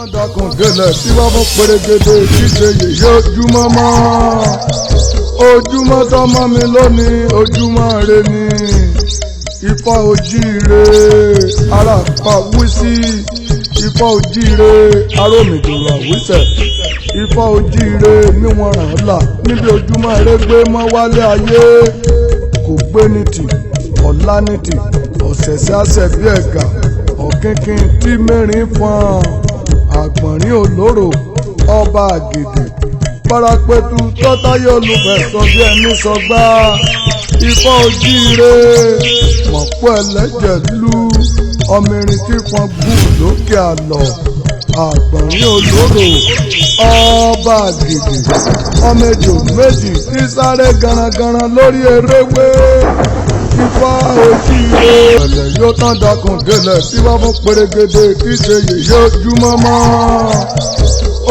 dákun délẹ̀ tí wọ́n fún pèrègèdè ṣíṣe yèyé ojúmọ́ mọ́ ojúmọ́ tọ́mọ́ mi lónìí ojúmọ́ rẹ ni ifá ojíire ara pa wísí ifá ojíire arómìdòrò àwísẹ̀ ifá ojíire níwọ̀n ràn án là níbi ojúmọ́ rẹ gbé mọ́ wálé ayé kò gbé ní tì ọ̀la ní tì ọ̀sẹ̀sẹ̀ àṣẹ bí ẹ̀gà ọ̀kínkín tí mẹ́rin fọ́n àgbọ̀nrín olóró ọba àgèdè parapẹ̀tù tọ́táyé olùfẹ̀sọ bí ẹni sọgbà ifá ojíire mọ̀pọ̀ ẹlẹ́jẹ̀ lú ọmọ irin tí fọn gbù lókè àlọ́ àgbọ̀nrín olóró ọba àgèdè ọmọ ejò méjì tí sáré garangaran lórí eréwé ifá ojíire ẹ̀lẹ̀ yóò tán dákun délẹ̀ tí wọ́n fún pèrègèdè kí ṣe yèyé ojúmọ́ mọ́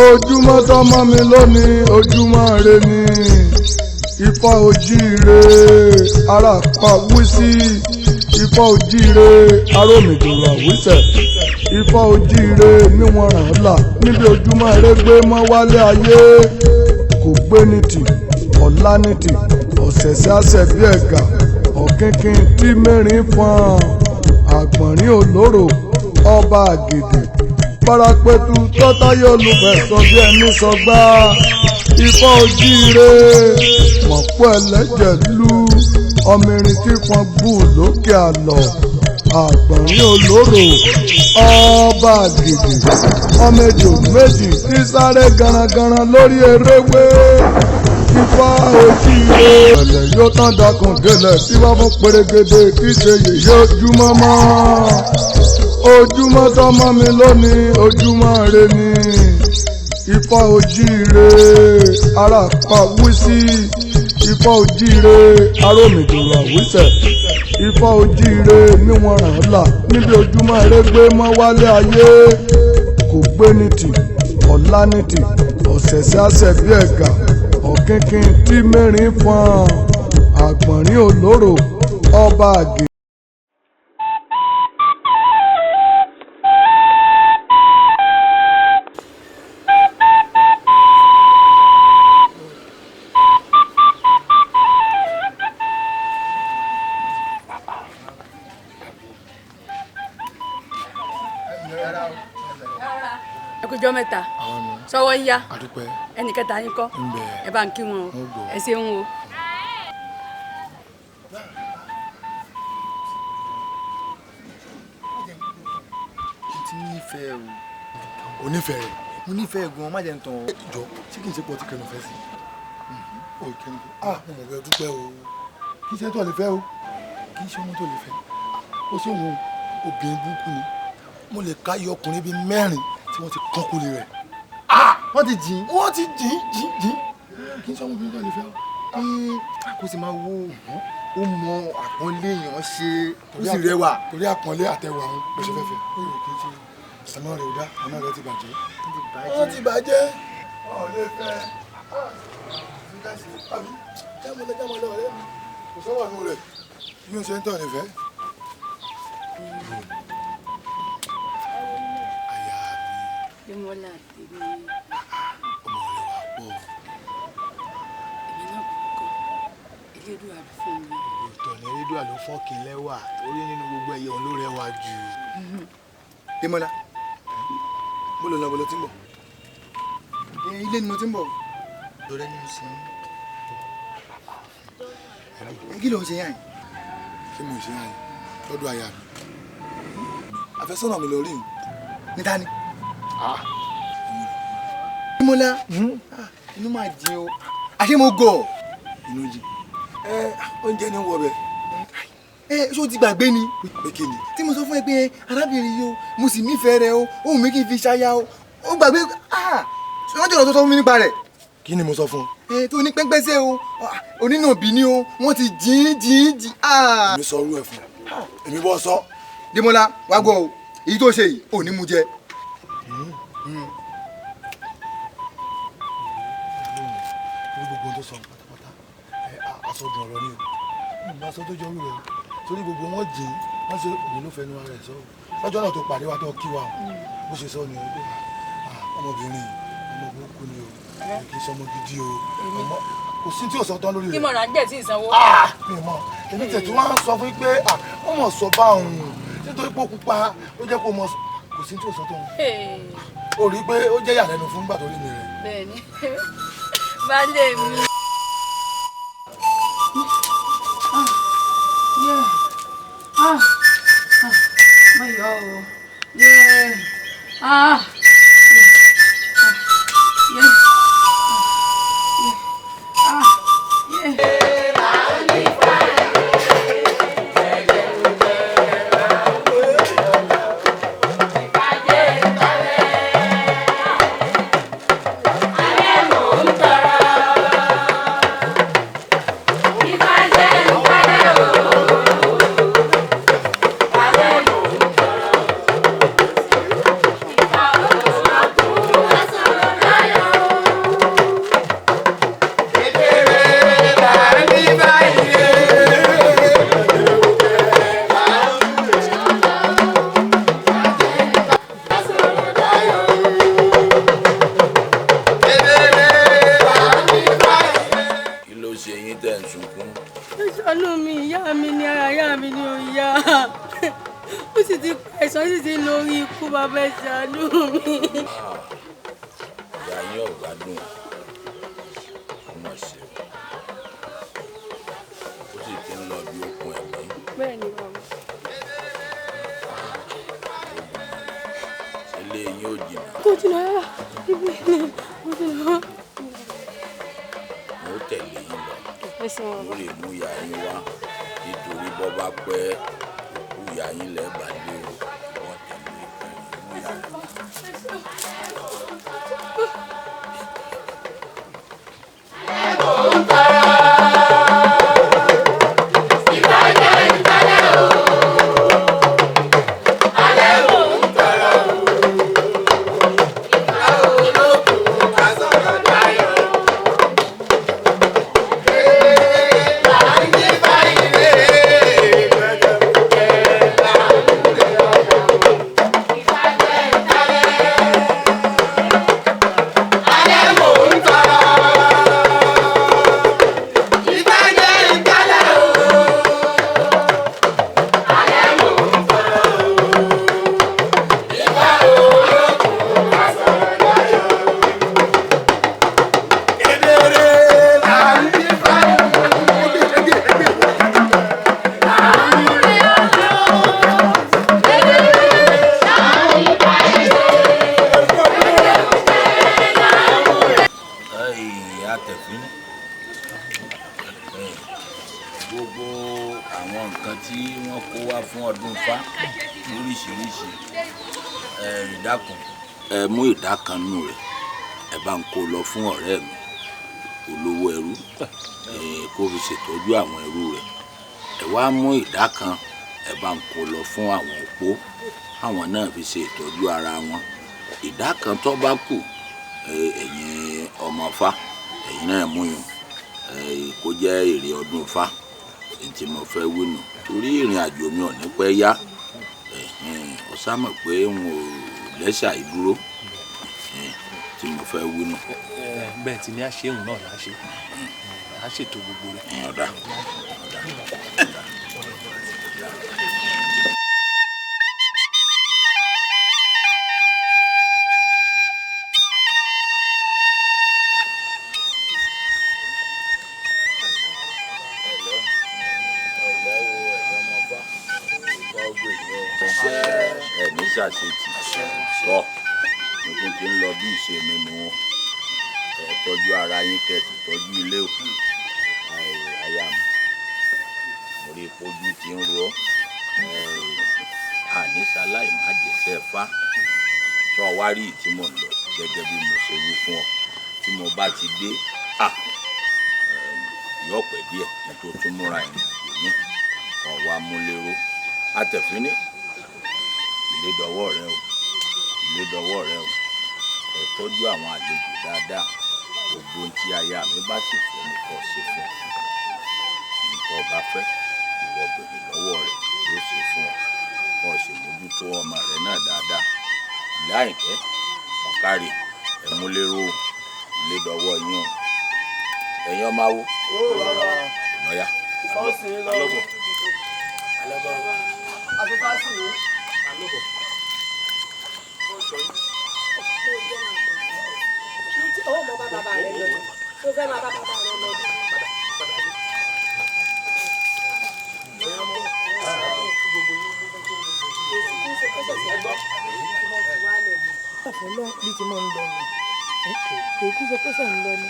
ojúmọ́ tọ́mọ́ mi lónìí ojúmọ́ rẹ ni ifá ojíire ara pa wísí ifá ojíire arómìdòrò àwísẹ̀ ifá ojíire níwọ̀n ràn án là níbi ojúmọ́ rẹ gbé mọ́ wálé ayé kò gbé ní tì ọ̀la ní tì ọ̀sẹ̀sẹ̀ àṣẹ bí ẹ̀gà ọ̀kínkín tí mẹ́rin fọ́n àgbọ̀nrín olóró ọba àgèdè parapẹ̀tù tọ́táyé olùfẹ̀sọ bí ẹni sọgbà ifá ojíire mọ̀pọ̀ ẹlẹ́jẹ̀ lú ọmọ irin tí fọn gbù lókè àlọ́ àgbọ̀nrín olóró ọba àgèdè ọmọ ejò méjì tí sáré garangaran lórí eréwé ifá ojíire ẹ̀lẹ̀ yóò tán dákun délẹ̀ tí wọ́n fún pèrègèdè kí ṣe yèyé ojúmọ́ mọ́ ojúmọ́ tọ́mọ́ mi lónìí ojúmọ́ rẹ ni ifá ojíire ara pa wísí ifá ojíire arómìdòrò àwísẹ̀ ifá ojíire níwọ̀n ràn án là níbi ojúmọ́ rẹ gbé mọ́ wálé ayé kò gbé ní tì ọ̀la ní tì ọ̀sẹ̀sẹ̀ àṣẹ bí ẹ̀gà ọ̀kínkín tí mẹ́rin fọ́n àgbọ̀nrín olóró ọba àgè. ẹkùjọ mẹ́ta sọwọ ń yá ẹnì kẹta yín kọ́ ẹ bá ń kí wọn o ẹ ṣeun o. onífẹ̀ẹ́ rẹ̀ mo nífẹ̀ẹ́ gan-an má jẹ́ ń tàn ọ́. jọ ṣé kì í ṣe pọ̀ tí kẹnu fẹ́ sí i ó kẹnu fẹ́ mo mọ̀ bẹ́ẹ̀ dúpẹ́ o kì í ṣe tó lè fẹ́ o kì í ṣe ọmọ tó lè fẹ́ ó ṣe wọn obìnrin burúkú ni mo lè ká iye ọkùnrin bíi mẹ́rin tí wọ́n ti kán kúlẹ̀ rẹ̀ wọ́n ti jìn kì í ṣe ọmọbìnrin tó lè fẹ́ o kó sì máa wo ó mọ àpọ́nlé èèyàn ṣe ó sì rẹwà torí àpọ́nlé àtẹwà àwọn bó ṣe fẹ́ fẹ́ ó yẹ kì í ṣe ọ̀nà rẹ̀ ò dá ọ̀nà rẹ̀ ti bàjẹ́. ó ti bàjẹ́. ọ̀ lè fẹ́ jámọ́lẹ̀ ọ̀rẹ́ mi kò sọ́wọ́ àánú rẹ̀ bí ó ṣe ń tọ̀ nífẹ̀ẹ́. àyà mi. Démọ́lá tèmi. ọmọ rẹ̀ wà pọ̀. èmi náà kọ́ elédùà ló fún mi. òótọ́ ni elédùà ló fọ́ kí n lẹ́wà torí nínú gbogbo ẹyẹ òun ló rẹwà jù. Démọ́lá mo lọ lọ́bọ̀ lọ tí ń bọ̀ ilé ni mo ti ń bọ̀ lọ́rẹ́ ni mo sì ń kí ló ń ṣe yàn yìí. kí mo ṣe yàn yìí lọ́dọ̀ aya mi àfẹ́sọ́nà mi lọ rí mi. níta ni. Démọ́lá inú máa di o àṣé mo gọ̀ inú jí oúnjẹ ni wọ bẹ. ṣé o ti gbàgbé ni. pé kí ni. tí mo sọ fún ẹ pé arábìnrin yìí o mo sì nífẹ̀ẹ́ rẹ o òun mi kì í fi ṣáyà o ó gbàgbé ṣé wọ́n jọ̀rọ̀ tó sọ fún mi nípa rẹ̀. kí ni mo sọ fún ọ. tó ní pẹ́ńpẹ́sẹ̀ o onínàbí ni o wọ́n ti jìn. èmi sọ orú ẹ fún èmi bọ́ sọ. Démọ́lá wá gbọ́ o èyí tó ṣe yìí ò ní mú jẹ. orí gbogbo ohun tó sọ pátápátá àsọdùn ọ̀rọ̀ ni o ìgbà sọ tó jọ orí rẹ torí gbogbo wọn jìn wọ́n ṣe òun ló fẹnu ara ẹ̀ sọ lọ́jọ́ náà tó pàdé wa tó kí wa bó ṣe sọ ni ọmọbìnrin ọmọ burúkú ni o kì í ṣe ọmọ gidi o ọmọ kò sí tí ò sọ tán lórí rẹ̀. kí mo rà ń jẹ́ tí ìsanwó. mi mọ̀ èmi tẹ̀tí wọ́n á sọ fún pé wọ́n mọ̀ sọ bá òun nítorí pé ó pupa ló jẹ́ kó mọ̀ kò sí tí ò sọ tán. o rí i pé ó jẹ́ ìyàlẹ́nu fún gbàtọ́ rí mi rẹ̀. bẹ́ẹ̀ni baálé mi. mo yọ o fún ọ̀rẹ́ mi olówó ẹrú kó fi ṣètọ́jú àwọn ẹrú rẹ̀ ẹ wá mú ìdá kan ẹ bá ń kó lọ fún àwọn opó àwọn náà fi ṣe ìtọ́jú ara wọn ìdá kan tó bá kù ẹ̀yin ọmọ Ifá ẹ̀yin náà mú yùn kó jẹ́ èrè ọdún Ifá tí mo fẹ́ wí nù torí ìrìn àjò mi ò ní pẹ́ yá ọ̀sán mọ̀ pé n ò lẹ́sà ìdúró tí mo fẹ́ wí nù. bẹ́ẹ̀ tí ní àṣehùn náà là á ṣe à á ṣètò gbogbo rẹ̀. ọ̀dà. ẹ̀mí ṣàṣetì tọ́ nǹkan tí ń lọ bí ìṣe mi nù wọn ẹ tọ́jú ara yín kẹsì tọ́jú ilé òkú aya mi mo rí ìpojú tí ń ro àníṣaláì má jẹsẹ fá tó wá rí tí mò ń lọ gẹ́gẹ́ bí mo ṣe wí fún ọ tí mo bá ti dé yọ pẹ́ díẹ̀ nítorí tún múra ìrìn àjò mi kàn wá mú lérò àtẹ̀fínní ilé dọwọ́ rẹ o ilé dọwọ́ rẹ o ẹ tọ́jú àwọn àlejò dáadáa gbogbo ohun tí aya mi bá sì fẹ́ nìkan ṣe fún nǹkan ọba fẹ́ ìwọ bèrè lọ́wọ́ rẹ yóò ṣe fún ọ kó o sì mójútó ọmọ rẹ náà dáadáa láìpẹ́ ọ̀kárì ẹ̀múlérò lè dọ̀wọ́ yín o ẹ̀yin ọmọ awo lọ́yà. alọ́bọ̀. Ó mọ bàbá rẹ̀ lọ. Tó fẹ́ máa bá bàbá rẹ̀ lọ. Ọ̀fọ̀lọ́ bí ti mọ̀ ń lọ ni. Kò kú sọ pé sẹ̀ ń lọ ni.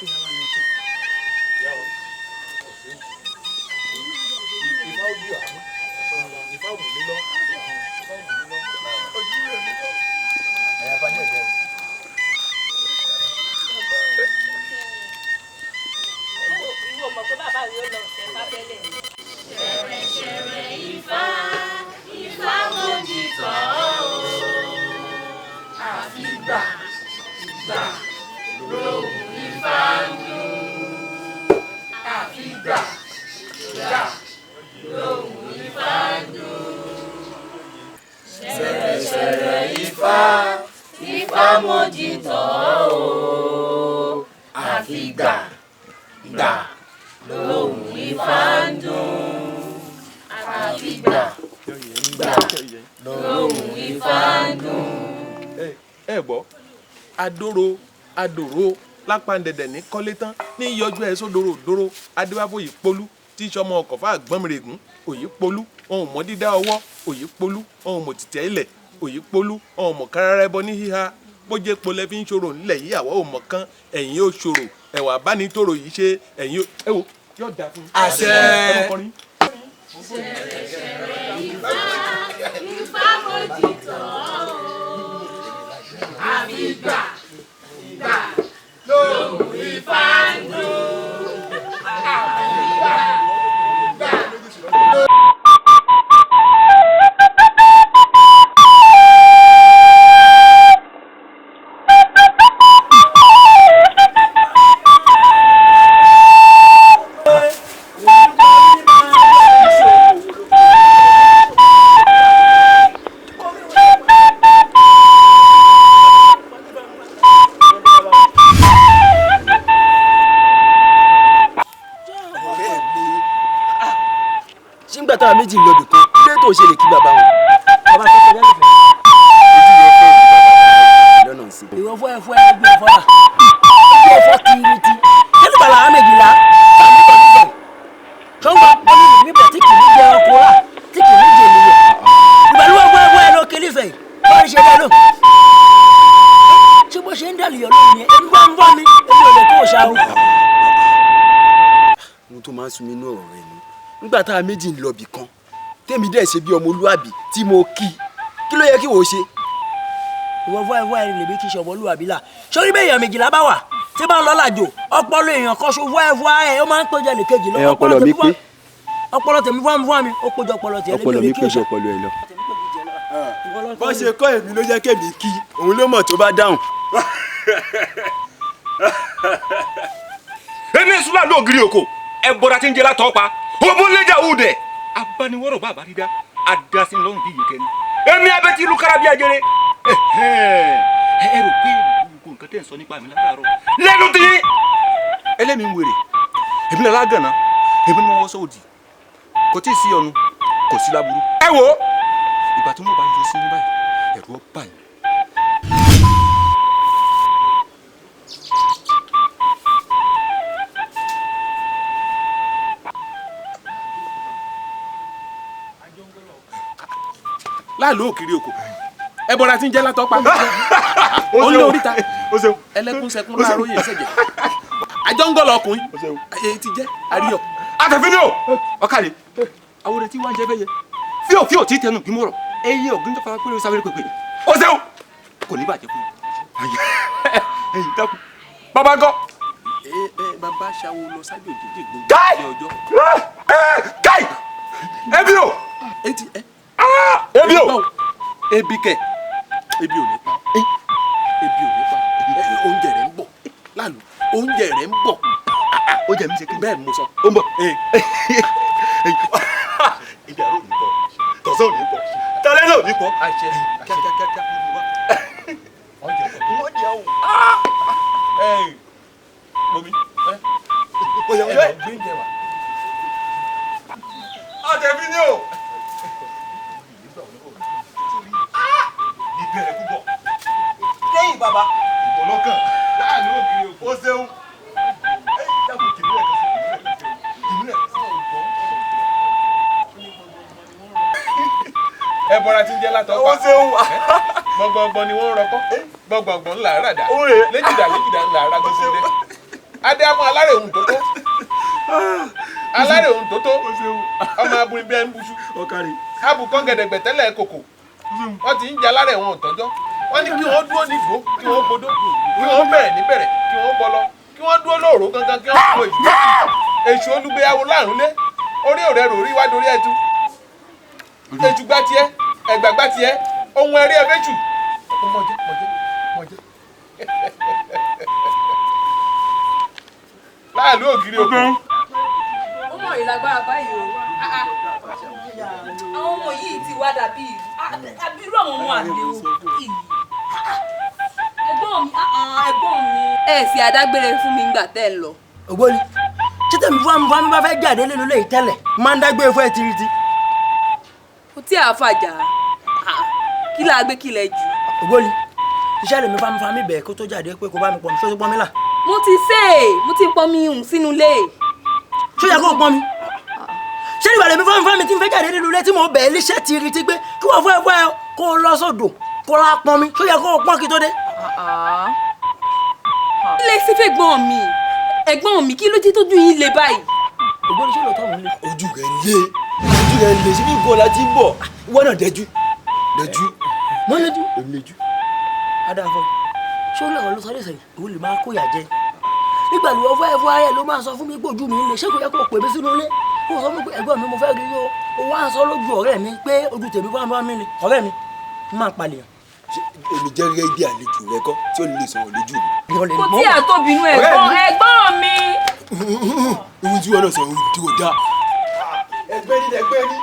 Ìyàwó ni tó. Ìfá ojú àmú. Ìfá òmù lílọ. Ojú rẹ̀ mi lọ. Ẹ̀yà bá ní ẹ̀jẹ̀ rẹ̀. Ìwọ mọ̀ pé bàbá rẹ̀ ó lọ ṣẹ̀ bá tẹ́lẹ̀. Ṣẹ̀rẹ̀ṣẹ̀rẹ̀ Ifá, Ifá mojí tọ́ o. Àfi gbà lóhùn Ifá ń dún. Àfi gbà lóhùn Ifá ń dún. Ṣẹ̀rẹ̀ṣẹ̀rẹ̀ Ifá, Ifá mojí tọ́ o. Àfi gbà lóhùn Ifá ń dún. Àfi gbà lóhùn Ifá ń dún. ẹ gbọ́ adòrò lápàndẹ̀dẹ̀ ní kọ́lé tán ní yọjú ẹ̀ sódòrò dòrò adébáfò yìí polú tí sọmọ ọkọ̀ fún àgbọ̀nmìrègún òyì polú ohun mọ́ dídá ọwọ́ òyì polú ohun mọ́ tìtẹ́ ilẹ̀ òyì polú ohun mọ́ kárárẹ́ bọ́ ní híhá bójé polẹ́ fi ń ṣòro nílẹ̀ yìí àwọ̀ òmọ̀ kan ẹ̀yìn ó ṣòro ẹ̀wà abánitòrò yìí ṣe ẹ̀yìn ẹ wo yóò dà fún un. àṣẹ. Ṣẹ̀rẹ̀ṣẹ̀rẹ̀ Ifá, Ifá mojí tọ́ o. Àfi gbà lóhùn Ifá ń dún. Àfi gbà. táwa méjì lọ bìkan ilé tó ṣe lè kí bàbá wọn. bàbá tó kọjá lè fẹ́. ojú yẹn fẹ́ lọ́nà sí. ìwọ fún ẹ fún ẹ gbé ọfọ là gbé ọfọ kìrìtì kí bàlá àwọn méjìlá tàbí kọ̀ọ̀kan sọ́ngbà pọ́nì níbẹ̀ tí kì í jẹ ọkọ rà tí kì í jẹ ènìyàn ìbẹ̀lú ọgbọ́n ẹgbẹ́ ẹ lọ kiri fẹ̀ bá ń ṣe bẹ́ẹ̀ lọ. tí bó ṣe ń dàlùyọ̀ lónìí ẹni bá ń bọ́ mi èmi ò lè kó o ṣá o. ohun tó máa ń sun mi inú ọ̀rọ̀ rẹ ni nígbà tá a méjì ń lọ bì kan tèmi dẹ̀ ṣe bí ọmọlúàbí tí mo kí ló yẹ kí wò ó ṣe. ìwọ fún ẹ fún ẹ lèmi kì í ṣe ọmọlúàbí là sórí bẹ́ẹ̀ èèyàn méjìlá bá wà tí bá ń lọ làjò ọpọlọ èèyàn kan ṣo fún ẹ fún ẹ ó máa ń péjọ lèkejì lọ. ọpọlọ mi pé ọpọlọ tèmi fún mi ó péjọ ọpọlọ tiẹ̀ ọpọlọ mi péjọ ọpọlọ ẹ lọ. bó ṣe kọ́ èmi ló jẹ́ kémi kí òun ló mọ̀ tó bá dáhùn. èmi sùlá lóògiri òkò ẹ bọ́ra tí ń jẹ látọ̀ pa owó lẹ́jà wù dẹ̀ abániwọ́rọ̀ bá àbárídá adásí lọ́rùn bí yìí kẹ́ni èmi abẹ́tí ìlú kára bí ajere ẹ rò pé gbogbo nǹkan tẹ̀ ń sọ nípa mi látàárọ̀ lẹ́nu tí ẹlẹ́mi ń wèrè èmi náà lágànná èmi ni wọ́n wọ́ sóòdì kò tí ì sí ọ̀nù kò sí láburú ẹ wò ó ìgbà tí wọ́n bá yọ sí ní báyìí ẹ̀rù ó bà yín. láàlú òkiri òkò ẹ bọra tí ń jẹ látọpa ó ní oríta ẹlẹkùn sẹkùn láàárọ̀ yẹn ṣẹjẹ àjọ ń gọlọ ọkùnrin èyí ti jẹ àríyọ àtẹfínì o ọkàlẹ àwòrán tí wọn jẹ bẹyẹ fíò fíò tí tẹnu kí mọrọ eyín ọgbìn tó fara péré sábẹrẹ pépé ó ṣeun kò ní bàjẹ́ fún mi ẹ̀yin dákun bàbá gọ. bàbá ṣàwọ lọ sábẹ òjijì gbogbo ní ọjọ́. káì ẹbí o ebi o ebi kẹ ebi ò ní pa ebi ò ní pa oúnjẹ rẹ ń bọ̀ láàlú oúnjẹ rẹ ń bọ̀ oúnjẹ mi ṣe kí bẹ́ẹ̀ mo sọ ó ń bọ̀ ibi àrò ò ní bọ̀ tọ̀sán ò ní bọ̀ tálẹ́ náà ò ní bọ̀ àṣẹ kíákíákíá o. Mọ̀mí ẹ lọ gbé jẹ wá. Àjẹbí ni o. Ìbẹ̀rẹ̀ púpọ̀. Lẹ́yìn bàbá. Ìbọ̀lọ́kàn láàánú òkìrì òkú. Ó ṣeun. Dákun kìnìún ẹ̀ ẹbọra tí ń jẹ látọ pa gbọgbọgbọ ni wọn rọkọ gbọgbọgbọ ńlá ràdà léjìdá ńlá rà gbẹsẹdẹ adéamọ alárè ohun tó tó alárè ohun tó tó ọmọ aburin bíi ẹni buṣu abùkọ́ gẹ̀dẹ̀gbẹ̀ tẹ́lẹ̀ kòkò wọ́n ti ń jẹ alárè wọn ọ̀tọ́jọ́ wọ́n ní kí wọ́n dúró nídùú kí wọ́n gbódó kí wọ́n bẹ̀rẹ̀ níbẹ̀rẹ̀ kí wọ́n bọ́lọ́ kí wọ́n dúró lóòró gangan kí wọ́n kó èṣù olúgbéyàwó lárúnlé orí òrẹ́ rò rí wá dorí ẹ̀tú ètù gbá tiẹ̀ ẹ̀gbà gbá tiẹ̀ ohun ẹ̀rí ẹ̀fẹ́jù mọ̀jẹ́. láàlú ògiri òkú. ó mọ̀ ìlágbára báyìí o àwọn ọmọ yìí ti wá dàbí irú àwọn ọmọ àlè o ẹ̀gbọ́n mi ẹ sì adágbére fún mi ńgbà tẹ́ ẹ lọ. ògbóni títẹ̀ mi fún mi bá fẹ́ jáde nínú ilé ìtẹ́lẹ̀ máa ń dágbére fún ẹ tiriti. kò tí a fàjà kí la gbé kí lẹ jù. ògbóni iṣẹ́ lèmi fámi bẹ̀ẹ́ kó tó jáde pé kó bá mi pọ̀ mi sójú pọ́n mi là. mo ti pọn mi hùn sínú ilé. ṣó yẹ kó pọ́n mi ṣé ìgbà lèmi fámi tí n fẹ́ jáde nínú ilé tí mo bẹ̀ẹ́ léṣẹ́ tiriti pé kí wọ́n fún ẹ kó lọ sódò kó la pọ́n mi ṣó yẹ kó pọ́n kí tó dé. ilé sífẹ̀ ẹ̀gbọ́n mi kí ló dé tójú yín le báyìí. ògbóni ṣé lóòótọ́ òun lé. ojú rẹ̀ le síbí nǹkan láti bọ̀ ìwọ náà dẹjú. mọ́ lójú. èmi lójú. adáfọ́ ṣé ó lọ́wọ́ ló sọ lẹ́sẹ̀ òun lè máa kóyà jẹ nígbà tí wọ́n fẹ́ fún ayé ló máa sọ fún mi pé ojú mi ń le ṣé kò yẹ kó pè mí sínú ilé kó sọ fún mi pé ẹ̀gbọ́n mi mo fẹ́ rí yó o wá ń sọ lójú ọ̀rẹ́ mi pé ojú tèmi bá mi le ọ̀rẹ́ mi máa palẹ̀. èmi jẹ́ gẹ́gẹ́ bí àlejò rẹ kọ́ tí ó lè sọ̀rọ̀ lójú mi. kò tí a tó bínú ẹ̀gbọ́n mi. ohun tí wọn náà sọ ohun tí kò dáa. ẹgbẹ́ ni.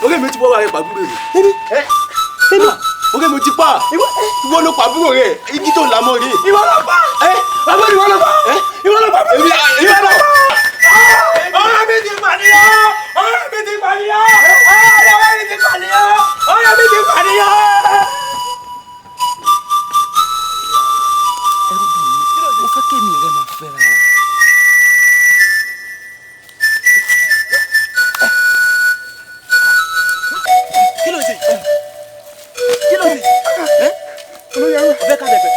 ọ̀rẹ́ mi ti wọ́n wá rẹ̀ pàbúrò rẹ̀. ọ̀rẹ́ mi ti pa ìwọ ló pàbúrò rẹ̀ igi tó lámọ́ rẹ̀. ìwọ ló pa bàbá ìwọ ló pa ìwọ ló pa ìwọ ló pa. ọ̀rẹ́ mi ti pànìyàn ọ̀rẹ́ mi ti pànìyàn ọ̀rẹ́ mi ti pànìyàn ọ̀rẹ́ mi ti pànìyàn. mo fẹ́ kémi rẹ̀ máa fẹ́ra wọn. kí ló ṣe olóyè ọbẹ̀ ká bẹ̀bẹ̀.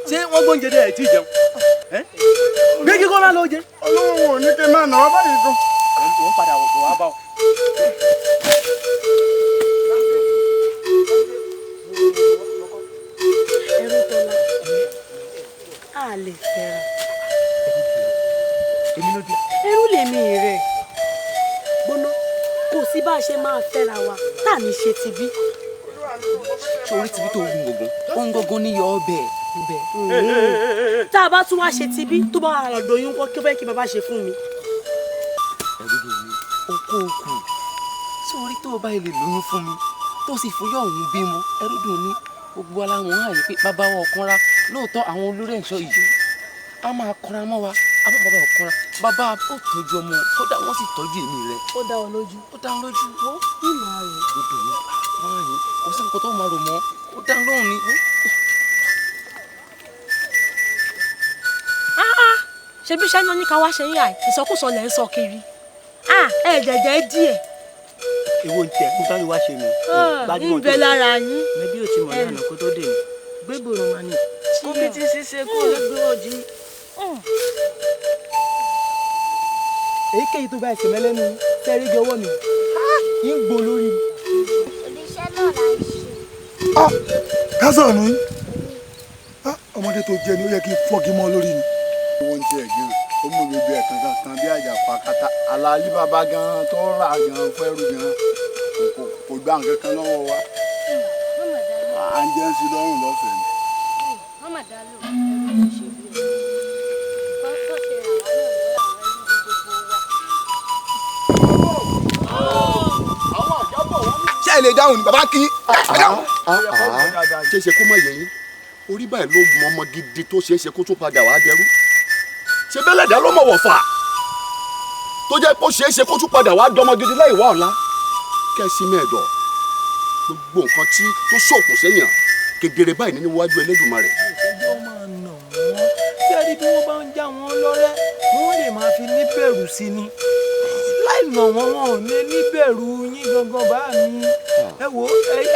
ṣé wọ́n gbóúnjẹ dé ẹ̀ tí ì jẹun gbé kíkọ́ máa lọ jẹ. olówó wọn ò ní kí n máa nà wá báyìí gan. wọ́n padà wọ̀ wá bá ọ. ẹrú tọ́lá a lè fẹ́ra ẹrú lèmi rẹ̀ gbóná kò sí bá a ṣe máa fẹ́ra wa tá à ní ṣe tibí. sórí tibí tó ogun gbogbo ohun gbogbo ní yọ ọbẹ̀. tá a bá tún wá ṣe tibí tó bá wà lọ́dọ̀ yín kọ́ kí ó fẹ́ kí bàbá ṣe fún mi. ẹrú mi okó okù sórí tó o bá ilé lóyún fún mi tó sì fúyọ́ òun bímọ ẹrú dùn ní gbogbo aláwọn àyè pé bàbá wa ọ̀kanra lóòótọ́ àwọn olórí ẹ̀ṣọ́ yìí a máa kanra mọ́ wa abá bàbá ọ̀kanra bàbá ó tọ́jú ọmọ kódà wọ́n sì tọ́jú èmi rẹ̀. ó dá ọ lójú. ó dá ọ lójú. wọ́n ìmọ̀ rẹ̀. gbogbo mi wọ́n á yín kò sí nǹkan tó máa rò mọ́ ó dá lóhùn ni. ṣebí iṣẹ́ náà ní ká wá ṣe yín àì ìsọkúsọ lẹ̀ ń sọ kiri ẹ jẹ̀jẹ̀ díẹ̀. èwo ń tẹ kó sáré wá ṣe mi. ń bẹ lára yín. mẹbí ò ti mọ̀ lánàá kó tó dé mi gbégbòrò máa ní. kó bí ti ṣiṣẹ́ kó lè gbé òjì. èyíkéyìí tó bá ẹsẹ̀ mẹ́lẹ́nu sẹ́rí gé ọwọ́ mi ń gbó lórí. oníṣẹ́ náà là ń ṣe. kásán ni ọmọdé tó jẹ ni ó yẹ kí n fọ́gi mọ́ lórí ni. owó ń tiẹ̀ gan ó mú mi bí ẹ̀kan kan bí àjàpá kata aláàlí bàbá gan tó rà gan fẹ́rù gan kò gbà nǹkan kan lọ́wọ́ wa. à ń jẹ́ sí lọ́rùn lọ́fẹ̀ẹ́ ni. wọ́n mà dá lò ẹrú ló ṣe bí ẹ kọ́ ṣe rà wá náà lọ́wọ́ àwọn ẹrú gbogbo wa. ṣé ẹ lè dáhùn ni bàbá kí. ṣe é ṣe kó mọ̀ yẹn yín orí báyìí ló mọ ọmọ gidi tó ṣe é ṣe kó tún padà wá dẹrú ṣe bẹ́lẹ̀ dá ló mọ̀ wọ̀ fà tó jẹ́ kó ṣe é ṣe kó tún padà wá dọmọ gidi láì wá ọ̀la kẹ́sí mẹ́ẹ̀dọ̀ gbogbo nǹkan tí tó ṣòkùn sẹ́yìn kedere báyìí nínú iwájú Elédùmarè. ìṣèjọ́ máa nà wọ́n tí a rí bí wọ́n bá ń já wọn lọ́rẹ́ wọ́n lè máa fi níbẹ̀rù sí ni láì nà wọ́n wọn ò ní níbẹ̀rù yín gangan bá mi. ẹ wo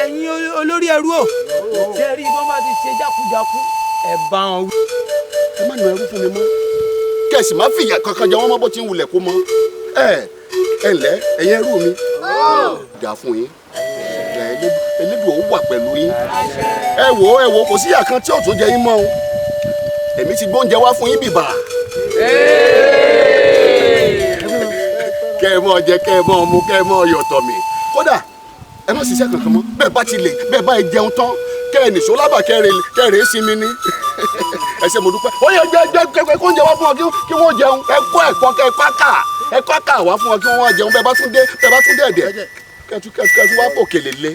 ẹ̀yin olórí ẹrú o tí ẹ rí bí wọ́n bá ti ṣe jákujàku ẹ bá wọn wí. ẹ má nà ẹrú fún mi mọ́ kẹ̀sì má fìyà kankan jẹ wọ́n mọ́ bó ti ń wulẹ̀ kó mọ́ ẹ ǹlẹ́ ẹ̀yin ẹrú mi dà fún yín Elédùà ó wà pẹ̀lú yín ẹ wò kò síyà kan tí ò tún jẹ yín mọ́ o èmi ti gbóúnjẹ wá fún yín bìbà kẹ́ ẹ mọ́ jẹ kẹ́ ẹ mọ́ mu kẹ́ ẹ mọ́ yọ̀tọ̀ mi kódà ẹ má ṣiṣẹ́ kankan mọ́ bẹ́ẹ̀ bá ti lè bẹ́ẹ̀ bá jẹun tán kẹ́ ẹ nìṣó lábà kẹ́ ẹ rèé sinmi ní ẹ ṣé mo dúpẹ́ ó yẹ jẹ kó oúnjẹ wá fún ọ kí wọ́n jẹun ẹ kọ́ ẹ̀kọ́ kẹ́ ẹ kọ́ àkà wá fún ọ kí wọ́n wá jẹun bẹ́ẹ̀ bá tún dẹ̀dẹ̀ kẹ́tù wá pò kèlè lé.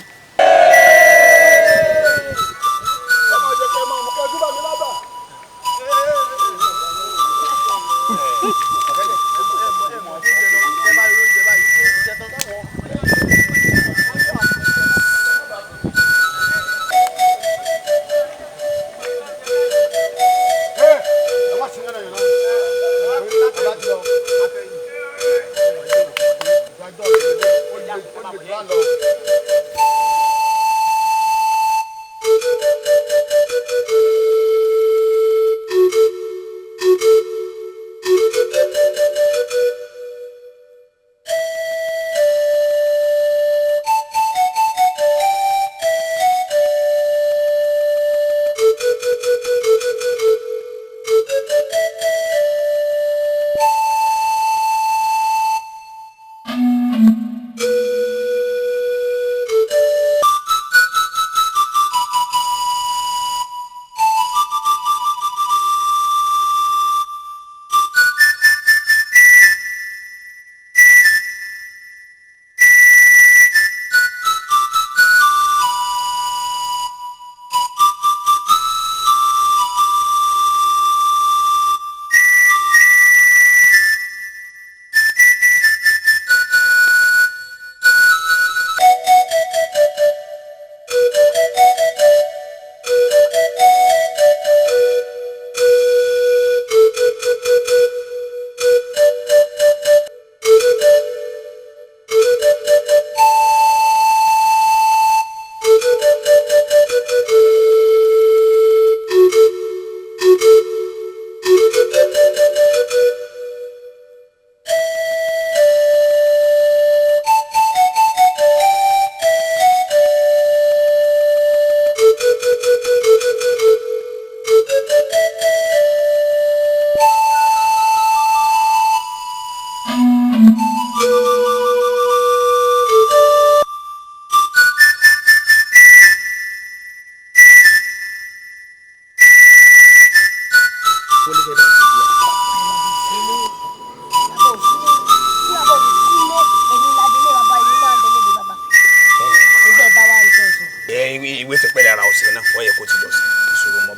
ìwé ti pẹ́lẹ́ ara ọ̀sẹ̀ náà wọ́n yẹ kó ti lọ sí ìṣòro mọ́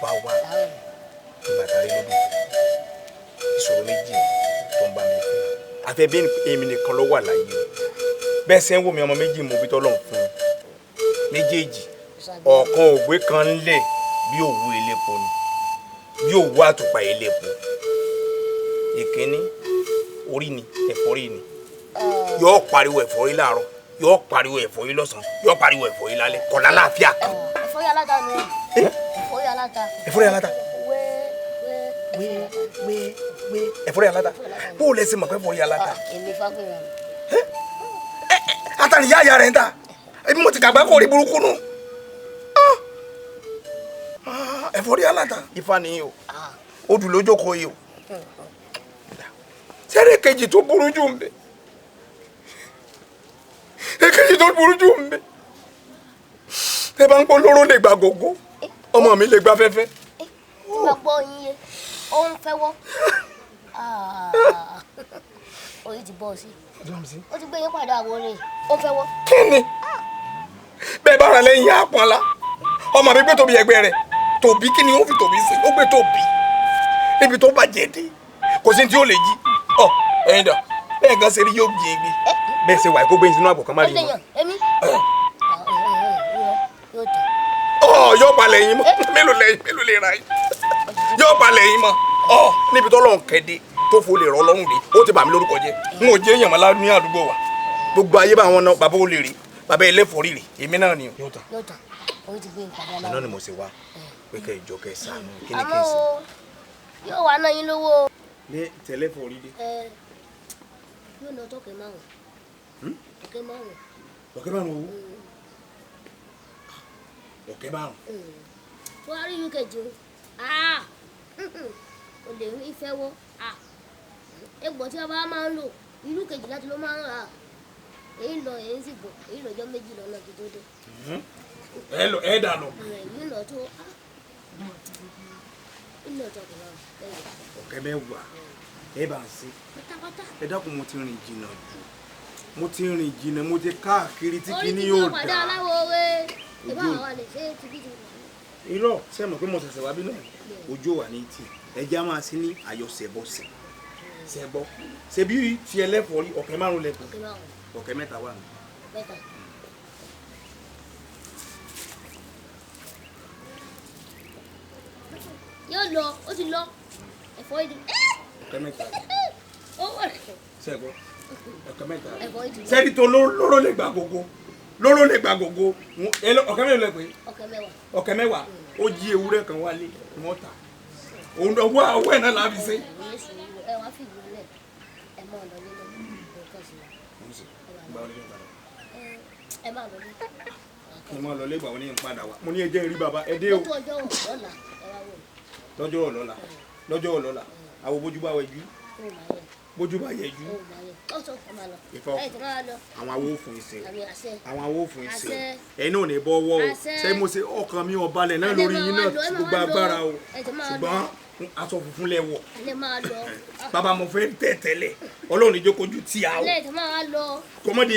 bá wà ìgbà tàrí lódò ìṣòro méjì tó ń bá mi fún àfẹ́ bí èmi nìkan ló wà láyé o bẹ́ẹ̀ sẹ́ ń wò mí ọmọ méjì mo bí tọ́lọ̀ fún mi méjèèjì ọ̀kan ògbé kan ń lẹ̀ bí òwú elépo ni bí òwú àtùpà elépo ìkíní orí ni ẹ̀fọ́rí ni yóò pariwo ẹ̀fọ́rí láàárọ̀ yóò pariwo ẹ̀fọ́rí lọ́sàn yóò pariwo ẹ̀fọ́rí lálẹ́ kò lálàáfíà kan. ẹ̀fọ́rí aláta ni ẹ̀fọ́rí aláta. ẹ̀fọ́rí aláta. ẹ̀fọ́rí aláta bó o lẹ ṣe mọ̀ pé ẹ̀fọ́rí aláta. èmi fagbèrè. atani yá ya rẹ̀ ń ta ebi mo ti kàgbá kó rí burúkú nù. ẹ̀fọ́rí aláta ifá nìyí o odù lójókòó yìí o sẹ́rẹ̀ kejì tó burú jù ń bẹ èkejì tó burú jù ń bẹ tẹ́ bá ń pọ́ lóró lè gba gògó ọmọ mi lè gba fẹ́fẹ́. tí wàá gbọ́ yín yé ó ń fẹ́ wọ́ orí ti bọ́ sí ó ti gbé yín padà àwọn rẹ̀ ó fẹ́ wọ́. kí ni bẹ́ẹ̀ bá ra lẹ́yìn àpọ́nlá ọmọ mi gbé tóbi ẹgbẹ́ rẹ̀ tòbí kí ni ó fi tòbí sí ó gbé tóbi níbi tó bàjẹ́ dé kò sí tí ó lè jí ọ ẹyin dà bẹ́ẹ̀ gan ṣe rí yóò jí egbé bẹ́ẹ̀ ṣe wà kó gbé sínú àpò kan má rí i mọ́. Yóò palẹ̀ yín mọ́ mélòó lè ra yín yóò palẹ̀ yín mọ́ níbi tó lọ́hùn kẹ́dẹ́ tó fo lè rọ́ lọ́hùn dé ó ti bà mí lórúkọ jẹ́ n ò jẹ́ èèyàn mọ́lá ní àdúgbò wa gbogbo ayé bá wọn náà bàbá ó lè rí bàbá ẹlẹ́fọ̀ọ́ rírì èmi náà ni yóò tán. orí ti gbé ìpàdé aláwọ̀. iná ni mo ṣe wá pé kẹ́ ìjọ kẹ́ ṣàánú kí ni kí n ṣe. yóò wá náà yín lówó. ní tẹlẹfọ̀ọ́ rírì. yóò ná tọ́kẹ́ márùn-ún. tọ́kẹ́ márùn-ún. tọ́kẹ́ márùn-ún owó. tọ́kẹ́ márùn-ún. tó a rí yín kejì o lè rí ìfẹ́ wọ́ egbò tí a bá máa ń lò irú kejì láti ló máa ń rà èyí lọ èyí sì bọ̀ èyí lọ́jọ́ méjì lọ́nà kí tó dé. ẹ dànù. èyí lọ tó ilé ọjọ́ kò náà. ọ̀kẹ́ mẹ́wàá ẹ bá ń ṣe ẹ dákun mo ti rìn jìnnà jù mo ti rìn jìnnà mo ti káàkiri tí kìíní yóò dá. orí ti padà aláwọ̀ rẹ̀ ìbá àwọn àlè ṣe é ti bí ti wà. irọ́ ṣe mọ̀ pé mo ṣẹ̀ṣẹ̀ wá bí náà ojú wà ní tì ẹja máa sí ní àyọ̀sẹ̀bọ̀sẹ̀ ṣẹbọ ṣebí ti ẹlẹ́fọ̀ọ́ rí ọ̀kẹ́ márùn lẹ́kùn ọ̀kẹ́ mẹ́ta wà ní. yóò lọ ó ti lọ ẹ̀fọ́ ìdí. ọ̀kẹ́ mẹ́ta ṣẹbọ ọ̀kẹ́ mẹ́ta ẹ̀fọ́ ìdí. sẹ́ni tó lóró lè gbà gbogbo lóró lè gbà gbogbo ọ̀kẹ́ mẹ́rin lẹ pé ọ̀kẹ́ mẹ́wàá ó jí ewúrẹ́ kan wálé wọ́n ta òun owó àwọ̀ ẹ̀ náà la fi ṣe. ẹ wá fi ìwé lẹ ẹ máa lọ nínú nǹkan sí ẹ máa lọ ní. mo máa lọ lé ìgbà wọn ní ìpadà wá mo ní ẹjẹ rí bàbá ẹ dé o. lọ́jọ́ ọ̀lọ́la lọ́jọ́ ọ̀lọ́la àwọn bójú bá wẹjú bójú bá yẹjú ìfọ àwọn awó fún ìṣe àwọn awó fún ìṣe ẹ̀yin náà ní bọ́wọ́ o ṣé mo ṣe ọkàn mi ò balẹ̀ náà lórí yín náà gbogbo agbára o ṣùgbọ́n aṣọ funfun lẹ wọ̀ bàbá mo fẹ́ tẹ̀tẹ̀lẹ̀ ọlọ́run níjọ́ kojú tí a o kọ́mọ́dé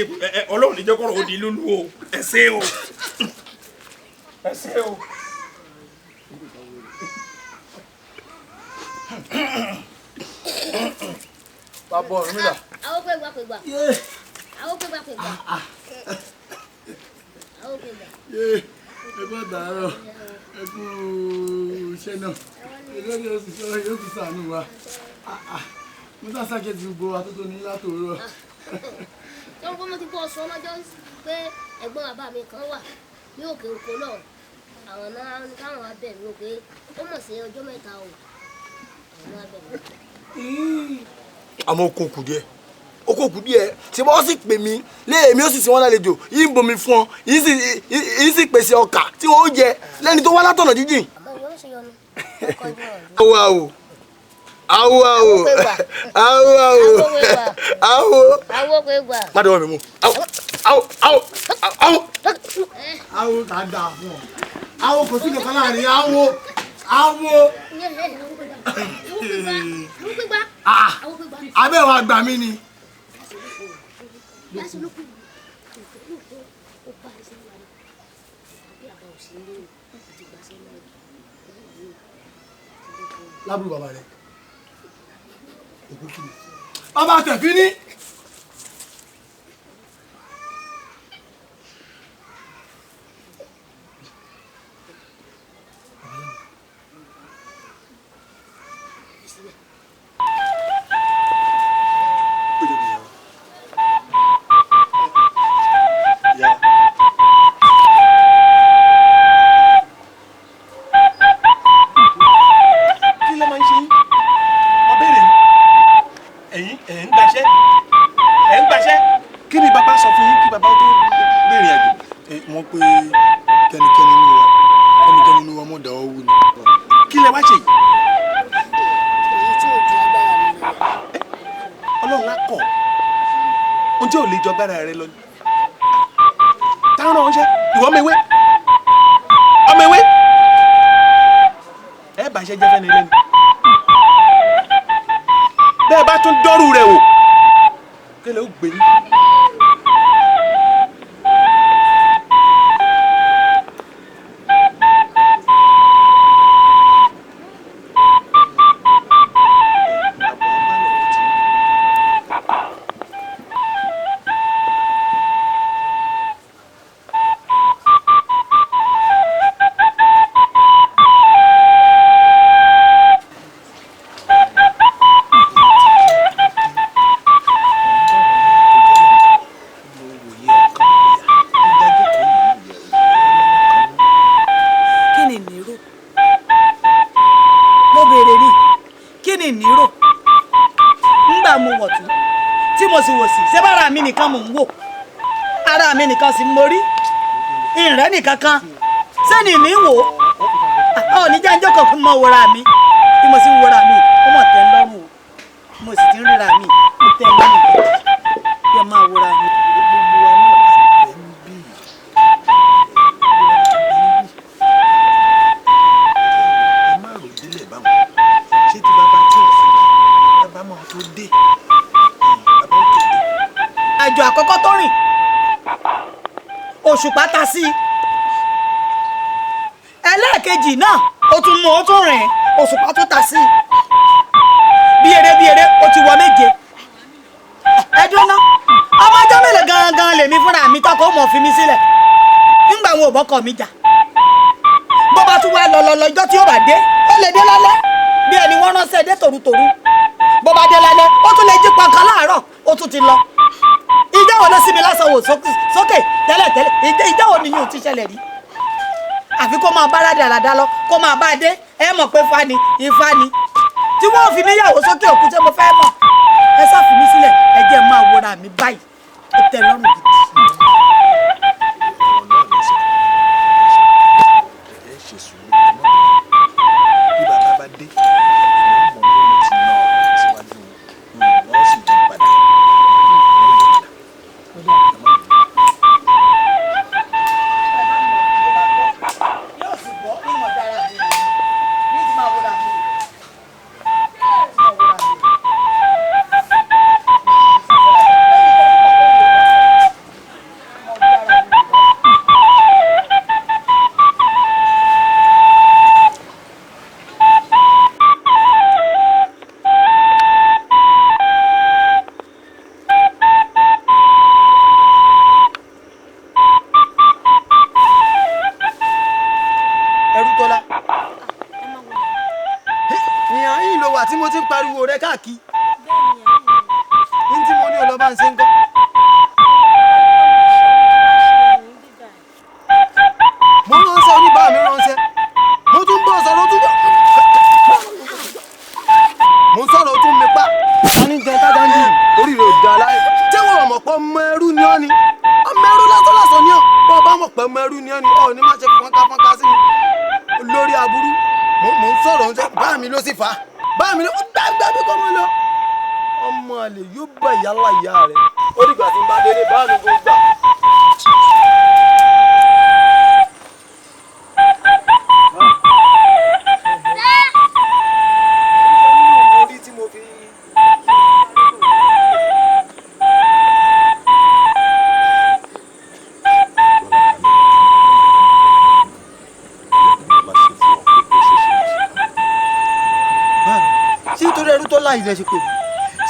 ọlọ́run níjọ́ kọ́rọ̀ òdì lúlú o ẹ ṣé o ẹ ṣé o. Bàbá ọ̀run mi là. Àwọn pẹ̀gbà. Àwọn pẹ̀gbà. Àwọn pẹ̀gbà. Ẹ bá dàárọ̀ ẹ kú iṣẹ́ náà lórí òṣìṣẹ́ yóò fi ṣàánú wa mo sá ṣàkíyèsí gbogbo àtúntò ní látòórọ̀. Tó ń gbọ́mọ ti bọ́ sọ lọ́jọ́ pé ẹ̀gbọ́n bàbá mi kan wà ní òkè òkú náà àwọn náà káwọn abẹ́ mi ò pé ó mọ̀ sí ọjọ́ mẹ́ta o àwọn abẹ́ mi. Àmọ́ oko kù díẹ̀ tí wọ́n sì pè mí léèmí ó sì sí wọn lálejò yìí ń bomi fún ọ yìí sì pèsè ọkà tí wọ́n ó jẹ lẹ́ni tó wá látọ̀nà jíjìn. awo má dọ̀wọ́ mi mú awo kà á dà fún ọ awo kò sí kankan láàrin awo. Abẹ́ wa gbà mí ni. Lábúrò bàbá rẹ̀. Òkú kí ni? Bàbá tẹ̀fí ní. ọmọ ewé ẹ bá ṣe jẹ́ fẹ́ni lẹ́nu bẹ́ẹ̀ bá tún dọ́rù rẹ̀ wò kí ló gbé yín. ara mi nìkan sì mo rí ìrẹ́ nìkan kan sẹ́ni ní wò ó ní jẹ́ ń jókòó fún mọ́ wòra mi bí mo sì ń wòra mi ó mọ̀ tẹ́ ń lọ́rùn o mo sì ti ń ríra mi ó tẹ́ ń lọ́rùn bí ẹ máa wòra mi. àjọ àkọ́kọ́ tó rìn òṣùpá ta sí ẹlẹ́ẹ̀kejì náà ó tún mú ó tún rìn òṣùpá tó ta sí bí eré ó ti wọ méje ẹjọ́ náà ọmọ ọjọ́ mélòó gangan lèmi fúnra mi tọkọ ó mọ̀ fi mí sílẹ̀ nígbà wọn ò bọ́kọ̀ mi jà bó bá tún wá lọ́jọ́ tí ó bá dé ó lè dé lálẹ́ bí ẹni wọ́n ránṣẹ́ dé tòrútòrú bó bá dé lálẹ́ ó tún lè jí pàǹkà láàárọ̀ ó tún ti lọ ìjọ wo ló sí mi lásán wò sókè tẹ́lẹ̀ ìjọ wo nìyí ò ti ṣẹlẹ̀ rí àfi kó máa bá dáadáa lọ kó máa bá dé ẹ mọ̀ pé ifá ni tí wọ́n fi mí yàwó sókè òkú tí mo fẹ́ mọ̀ ẹ sá fi mí sílẹ̀ ẹ jẹ́ máa wòra mi báyìí ó tẹ́ lọ́rùn gidi.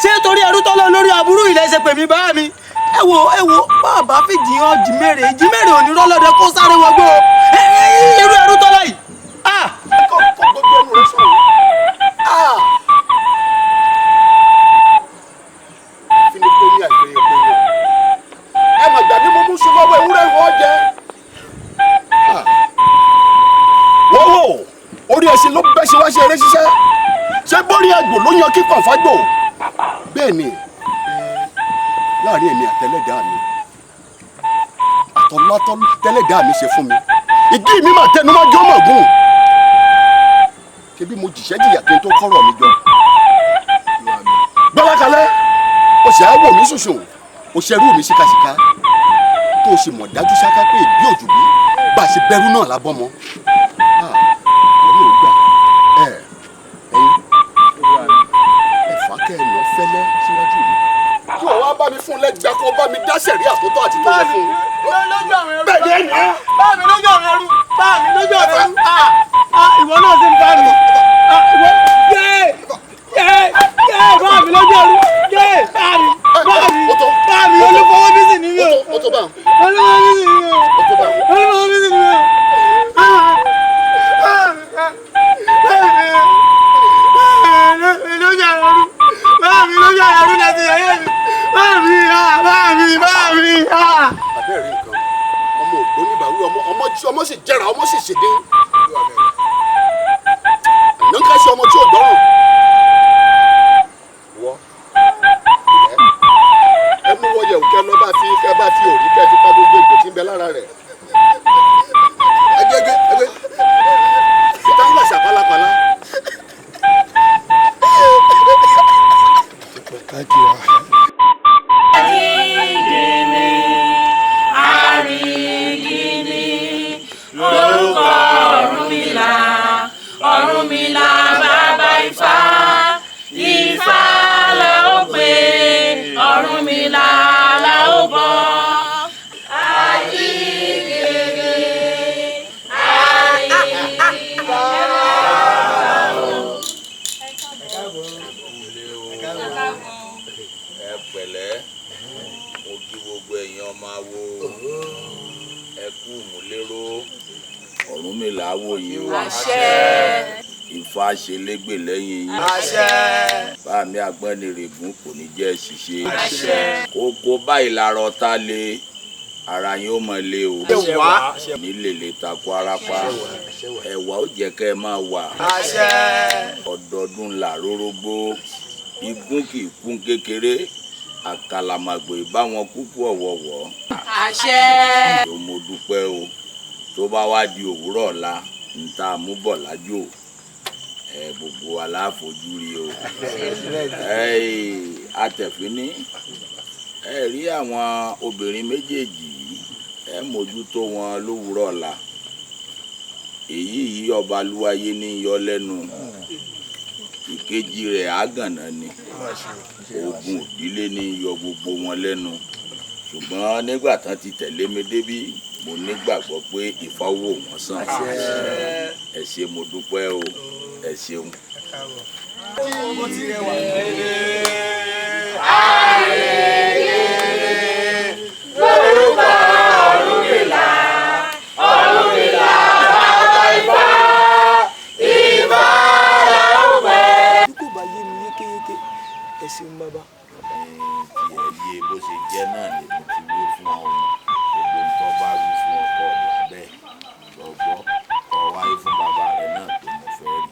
ṣé torí ẹrú tọ́lọ́ lórí aburú ilẹ̀ ṣe pè mí bá mi ẹ wo bàbá fi jiyàn jìmẹ́rẹ̀ òní rọ́lọ́dẹ kó sáré wọgbó irú ẹrú tọ́lọ́ yìí. kó gbogbo ẹnu rẹ sọ̀rọ̀ fi ni pé ní àìpéye pé yọ ẹ mà gbà ní mo mú sùn lọ́wọ́ ewúrẹ́ ìwọ́ jẹ. wọ́n wò orí ẹṣin ló bẹ́ ṣe wá ṣe eré ṣiṣẹ́ ṣé bórí àgbò ló yan kíkọ̀ fágbò bẹ́ẹ̀ ni láàrin èmi àtẹlẹ́dàá mi àtọ́látọ́ tẹ́lẹ́dàá mi ṣe fún mi ìdí mi máa tẹnu máa jọ́ mọ̀gùn ṣebí mo jìṣẹ́ jìyà kí n tó kọ́rọ̀ mi jọ gbọ́lákalẹ́ o sì á wò mí ṣùṣù o ṣerú mi ṣíkàṣíkà tó o sì mọ̀ dájú ṣáká pé ìbí òjò bí bá a ṣe bẹ̀rù náà lábọ́mọ kó bá mi dá sẹ̀rí àtúntò àti tó yẹ fún un. lójú àwọn ẹrú. bẹ́ẹ̀ ni ẹ̀ bá mi lójú àwọn ẹrú. bá mi lójú àwọn ẹrú. ìwọ náà ti ń bá mi. ìwọ bá mi lójú ẹrú. bá mi olúfọwọ́ bí sì nínú. ó tó bá olúfọwọ́ bí sì nínú. olúfọwọ́ bí sì nínú. lójú àwọn ẹrú. bá mi lójú àwọn ẹrú láti yẹ̀yẹ́ mi. bá mi. abẹ́rẹ́ nǹkan ọmọ ògbó níbàwí ọmọ sì jẹ́ra ọmọ sì ṣèdè àná ká ṣe ọmọ tí ò gbọ́ràn wọ́ ẹ mú wọ yẹ̀wù kẹ́ lọ́ bá fi òrí kẹ́ fi pa gbogbo ìgbò tí ń bẹ lára rẹ̀ ẹgbẹ́ ìta ń gbàṣà pálapàla. lórúkọ Ọ̀rúnmìlà bàbá Ifá Ifá la ó pè Ọ̀rúnmìlà la ó bọ. ẹ pẹ̀lẹ́ mo kí gbogbo èèyàn máa wo ẹ kú múlẹ́rọ́ Ọ̀rúnmìlà wò yín o. àṣẹ. Ifá ṣe légbè lẹ́yìn yín. àṣẹ. Báàmí Agbọ́nirègún kò ní jẹ́ ṣìṣe. àṣẹ. Kókó báyìí lára ọ̀tá lé ara yín ó mọ̀ lé o. nílé lè takò arapa ẹ̀wà ó jẹ́ kẹ́ ẹ máa wà. àṣẹ. ọdọọdún là rórógbó igún kì í kún kékeré àkàlàmàgbò ìbáwọn kúkú ọ̀wọ̀wọ̀. àṣẹ. tó mo dúpẹ́ o tó bá wá di òwúrọ̀ ọ̀la ń ta àmúbọ̀ lájò gbogbo aláfojú rí o. atẹ̀fíní ẹ rí àwọn obìnrin méjèèjì yìí ẹ mójútó wọn lówùúrọ̀ ọ̀la èyí yìí ọba lúwayé ní yọ lẹ́nu ìkejì rẹ̀ àgànná ni ogun òdílé ní yọ gbogbo wọn lẹ́nu ṣùgbọ́n nígbà tán ti tẹ̀lé mi débí mo nígbàgbọ́ pé Ifá wò wọ́n sàn. ẹ ṣé mo dúpẹ́ o ẹ ṣeun. lórúkọ Ọ̀rúnmìlà bàbá Ifá Ifá la ó pè. bí kò bá yé mi yékéyéké ẹ ṣeun bàbá. tí ẹ yé bó ṣe jẹ́ náà ni mo ti wí fún ọ gbogbo nǹkan bá wí fún ọkọ lábẹ́ lọ́gbọ́ ọ wáyé fún bàbá rẹ náà pé mo fẹ́ rí.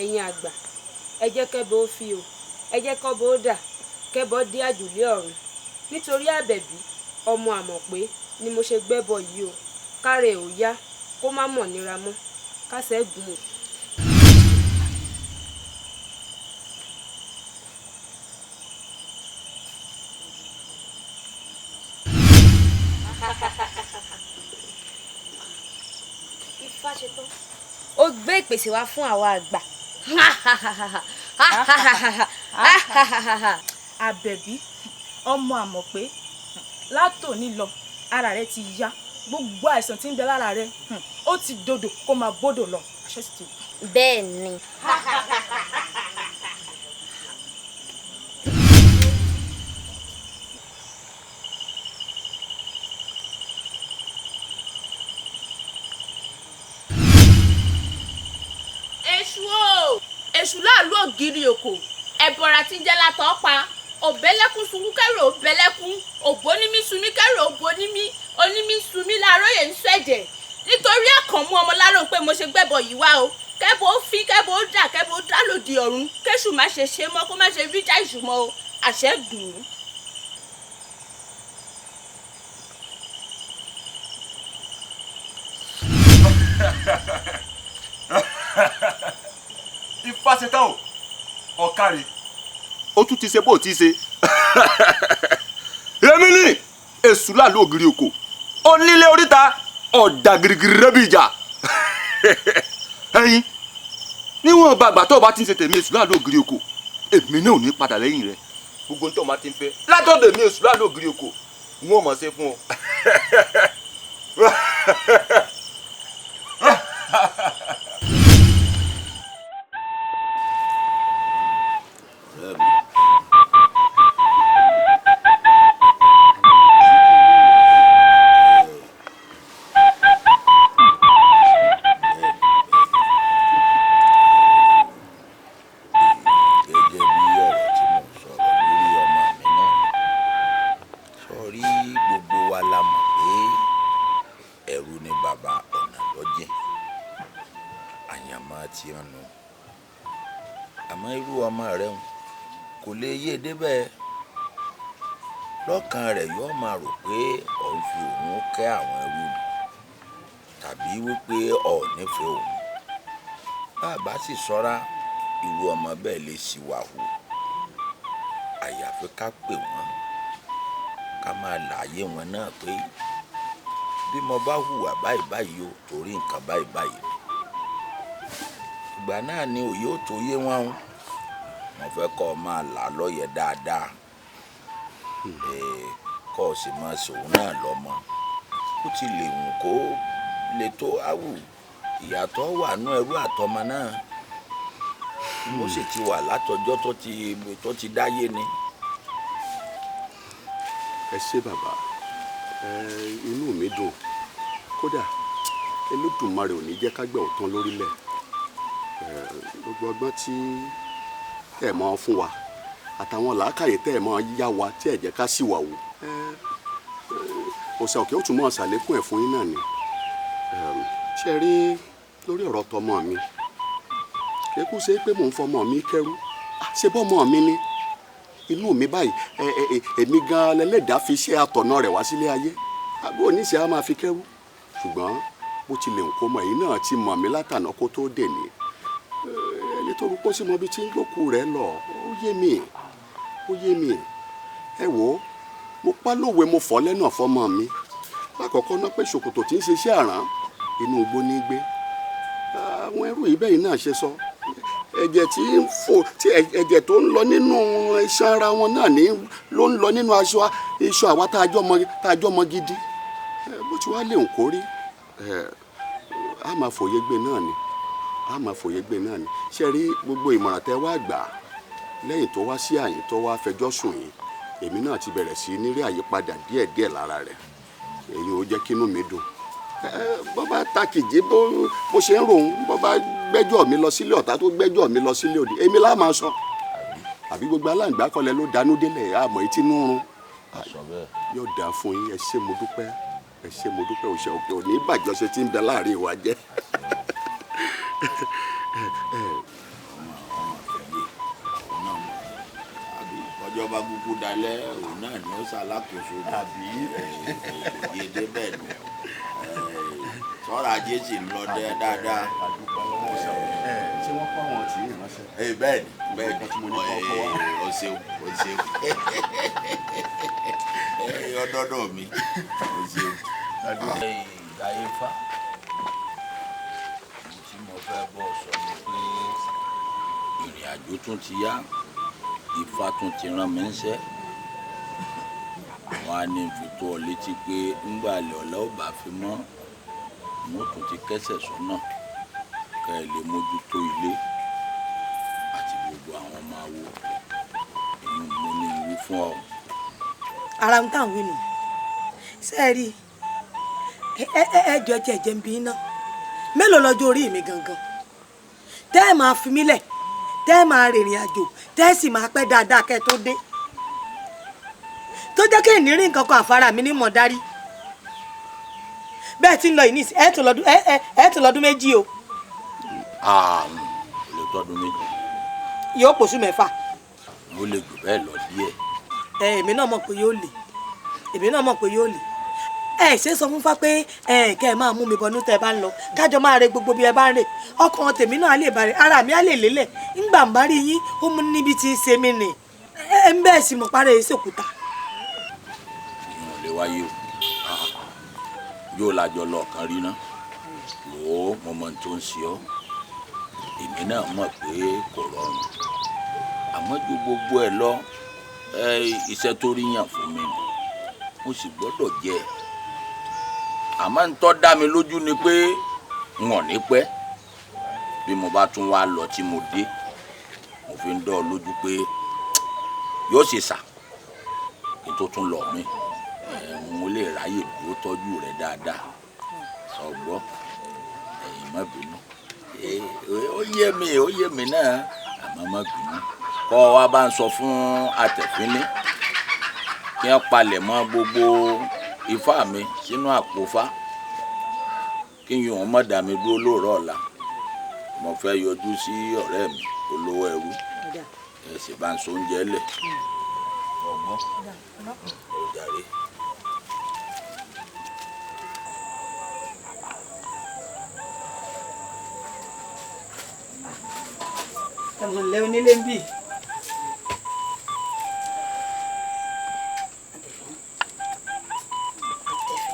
ẹ̀yin àgbà ẹ jẹ́ kẹ́bọ ó fi o ẹ jẹ́ kọ́bọ ó dà kẹ́bọ dé àjùlé ọ̀run nítorí àbẹ̀bí ọmọ àmọ̀pé ni mo ṣe gbẹ́bọ yìí o káre ò yá kó má mọ̀ nira mọ́ kásẹ̀ gùn o. Ifá ṣe tán. ó gbé ìpèsè wá fún àwa àgbà. àbẹ̀bí ọmọ àmọ̀pé látòní lọ ara rẹ ti yá gbogbo àìsàn tí ń bẹ lára rẹ ó ti dodò kó máa bódò lọ àṣẹ sì ti. bẹ́ẹ̀ ni. èṣù o èṣù láàlú ògiri òkò ẹ̀bọ̀ra tí ń jẹ́ látọ̀ pa òbẹ́lẹ́kún sunkún kẹ́rù òbẹ́lẹ́kún òbónímí sunmí kẹ́rù òbónímí onímí sunmí láàróyè ń ṣẹ̀jẹ̀ nítorí àkànmú ọmọ láròó pé mo ṣe gbẹ́bọ̀ yìí wá o kẹ́bọ̀ ó fi kẹ́bọ̀ ó dá lòdì ọ̀run kéṣù má ṣe ṣe mọ́ kó má ṣe rí já ìṣùmọ́ o àṣẹ dùn ún. Ifá ṣe tán o ọ̀kàrí ó tún ti ṣe bó ti ṣe èmi ní èṣù láàlú ògiri òkò onílé oríta ọ̀dà girigiri rẹ́bì ìjà ẹ̀yin níwọ̀n bàgbà tó o bá ti ń ṣe tèmi èṣù láàlú ògiri òkò èmi náà ò ní padà lẹ́yìn rẹ gbogbo ní tó o máa ti ń fẹ́ látọ̀dọ̀ èmi èṣù láàlú ògiri òkò n ó mọ̀ ṣe fún ọ. lọ́kàn rẹ̀ yóò máa rò pé òun fi òun kẹ́ àwọn ẹrú ni tàbí wípé ọ̀ nífẹ̀ẹ́ òun bàbá sì ṣọ́ra irú ọmọ bẹ́ẹ̀ lè ṣìwà hù àyàfi ká pè wọ́n ká máa láàyè wọn náà pé bí mo bá hùwà báyìí báyìí o torí nǹkan báyìí báyìí ìgbà náà ni òye ó tó yé wọn o mo fẹ́ kọ́ ọ máa là lọ́yẹ̀ dáadáa kọ́ ọ sì máa ṣòun náà lọ́mọ ó ti lè wù kó lè tó áwù ìyàtọ̀ wà nú ẹrú àtọmọ náà mo sì ti wà látọjọ́ tó ti dáyé ni. ẹ ṣé bàbá inú mi dùn kódà Olódùmarè ò ní jẹ́ ká gbẹ̀ ọ̀tán lórílẹ̀ gbogbo ọgbọ́n tí ẹ mọ̀ fún wa àtàwọn làákàyè tẹ́ ẹ mọ̀ yá wa tí ẹ jẹ́ ká sì wà wò òsè òkè ó tún mọ̀ ṣàlékún ẹ̀ fún yín náà ni ṣe rí lórí ọ̀rọ̀ tọmọ mi kékú ṣe pé mò ń fọmọ mi kẹ́rù ṣe bọ́mọ mi ni inú mi báyìí èmi gan lẹ́lẹ́dàá fi ṣe àtọ̀nà rẹ̀ wá sílé ayé àbí oníṣẹ́ á máa fi kẹ́rù ṣùgbọ́n bó tilẹ̀ ń kó mọ̀ èyí náà ti mọ̀ mí látànà kó tó dè ní ẹni tó rúkọ́ sí mọ bí tí ń gbókù rẹ̀ lọ ó yé mi ẹ wò ó mo pa lówe mo fọ́ lẹ́nà fọmọ mi lákọ̀ọ́kọ́ náà pé ṣòkòtò tí ń ṣe iṣẹ́ àrán inú igbó ní gbé àwọn ẹrú yìí bẹ́ẹ̀ náà ṣe sọ ẹ̀jẹ̀ tí ń fò tí ẹ̀jẹ̀ tó ń lọ nínú iṣan ara wọn náà ló ń lọ nínú iṣan àwa tá a jọ mọ gidi bó ti wá lè ń kórí a máa fòye gbé náà ni ṣe rí gbogbo ìmọ̀ràn tẹ́ wá gbà lẹ́yìn tó wá sí àyín tó wá fẹjọ́ sùn yìí èmi náà ti bẹ̀rẹ̀ sí ní rí àyípadà díẹ̀díẹ̀ lára rẹ̀ èyí ò jẹ́ kínú mi dùn bó bá takìjì bó ṣe ń ròhún bó bá gbẹ́jọ́ mi lọ sílé ọ̀tá tó gbẹ́jọ́ mi lọ sílé òdì èmi lá máa sọ àbí gbogbo aláǹgbá kọlẹ̀ ló dánú délẹ̀ àmọ́ etí nú run yóò dà fún yín ẹ ṣé mo dúpẹ́ òṣè òkè òní ìbàjọ́sẹ̀ tí ń bẹ láàrin ìwà jẹ́. ọjọ́ bá gbogbo dalẹ̀ òun náà ni ó ṣàlákòóso dàbí òyìnbó bẹ́ẹ̀ nù sọ́ra ajé sì ń lọ dáadáa. ṣé wọ́n kọ́ àwọn tí yìí ránṣẹ́. bẹ́ẹ̀ ni o ṣeun ọdọọdọ mi o ṣeun. ìdáyé fa tí mo fẹ́ bọ́ sọ ni pé ìrìn àjò tún ti yá Ifá tún ti rán mi ńṣẹ́ wọn á ní fi tó ọ létí pé ńgbà lè ọ̀la ò bá fi mọ́ mo tún ti kẹ́sẹ̀ sọ́nà kẹ́ ẹ lè mójútó ilé àti gbogbo àwọn ọmọ awo inú mo ní ìwí fún ọ. ara ń tàn wí nù ṣe é rí ẹjọ tí ẹjẹ ń bí iná mélòó lọ́jọ́ orí mi gangan tẹ́ ẹ máa fi mí lẹ̀ tẹ́ ẹ máa rìnrìn àjò tẹ́ ẹ sì máa pẹ́ dáadáa kẹ́ ẹ tó dé tó jẹ́ kí ìnírí nǹkan kan àfárá mi ní mọ̀dárí bẹ́ẹ̀ tí ń lọ ìní ẹ̀ tó lọ́dún méjì o lè tọ́dún méjì. yóò pòṣù mẹ́fà. ó lè jù bẹ́ẹ̀ lọ díẹ̀. èmi náà mọ̀ pé yóò lè ẹ ṣe sọ fún fa pé kẹ ẹ máa mú mi bọnú tẹ ẹ bá ń lọ kájọ máa re gbogbo bí ẹ bá ń rè ọkàn tèmi náà lè bá rè ara mi á lè lélẹ̀ ńgbà ń bá rí yín ó mú níbi tí ń ṣe mí nì ẹ ń bẹ́ẹ̀ sì mọ̀ parẹ́ èyí sòkúta. ìyẹn ò lè wáyé o yóò lájọ lọ́ọ̀kan rí ná wò ó mo mọ tó ń ṣe ọ́ èmi náà mọ̀ pé kò rọrùn àmọ́ ju gbogbo ẹ̀ lọ iṣẹ́ tó rí yàn fún mi mo sì gbọ́dọ̀ jẹ́ ẹ̀ àmọ́ ń tọ́ dá mi lójú ni pé n ò ní pẹ́ bí mo bá tún wá lọ tí mo dé mo fi ń dọ́ ọ lójú pé yóò ṣe sà kí n tó tún lọ mí mo lè ráyè dúró tọ́jú rẹ dáadáa ọgbọ́ ẹ̀yin má bínú ó yé mi náà àmọ́ má bínú kọ́ wa bá ń sọ fún àtẹ̀fínní kí wọ́n palẹ̀ mọ́ gbogbo ifá mi sínú àpòfá kí n yàn mọ́ dà mí dúró lóòrọ̀ ọ̀la mo fẹ́ yọjú sí ọ̀rẹ́ mi olówó ẹrú ẹ sì bá ń so oúnjẹ lẹ̀ ọgbọ́n ó jàre. ẹ̀wọ̀n lẹ́ onílé ń bì.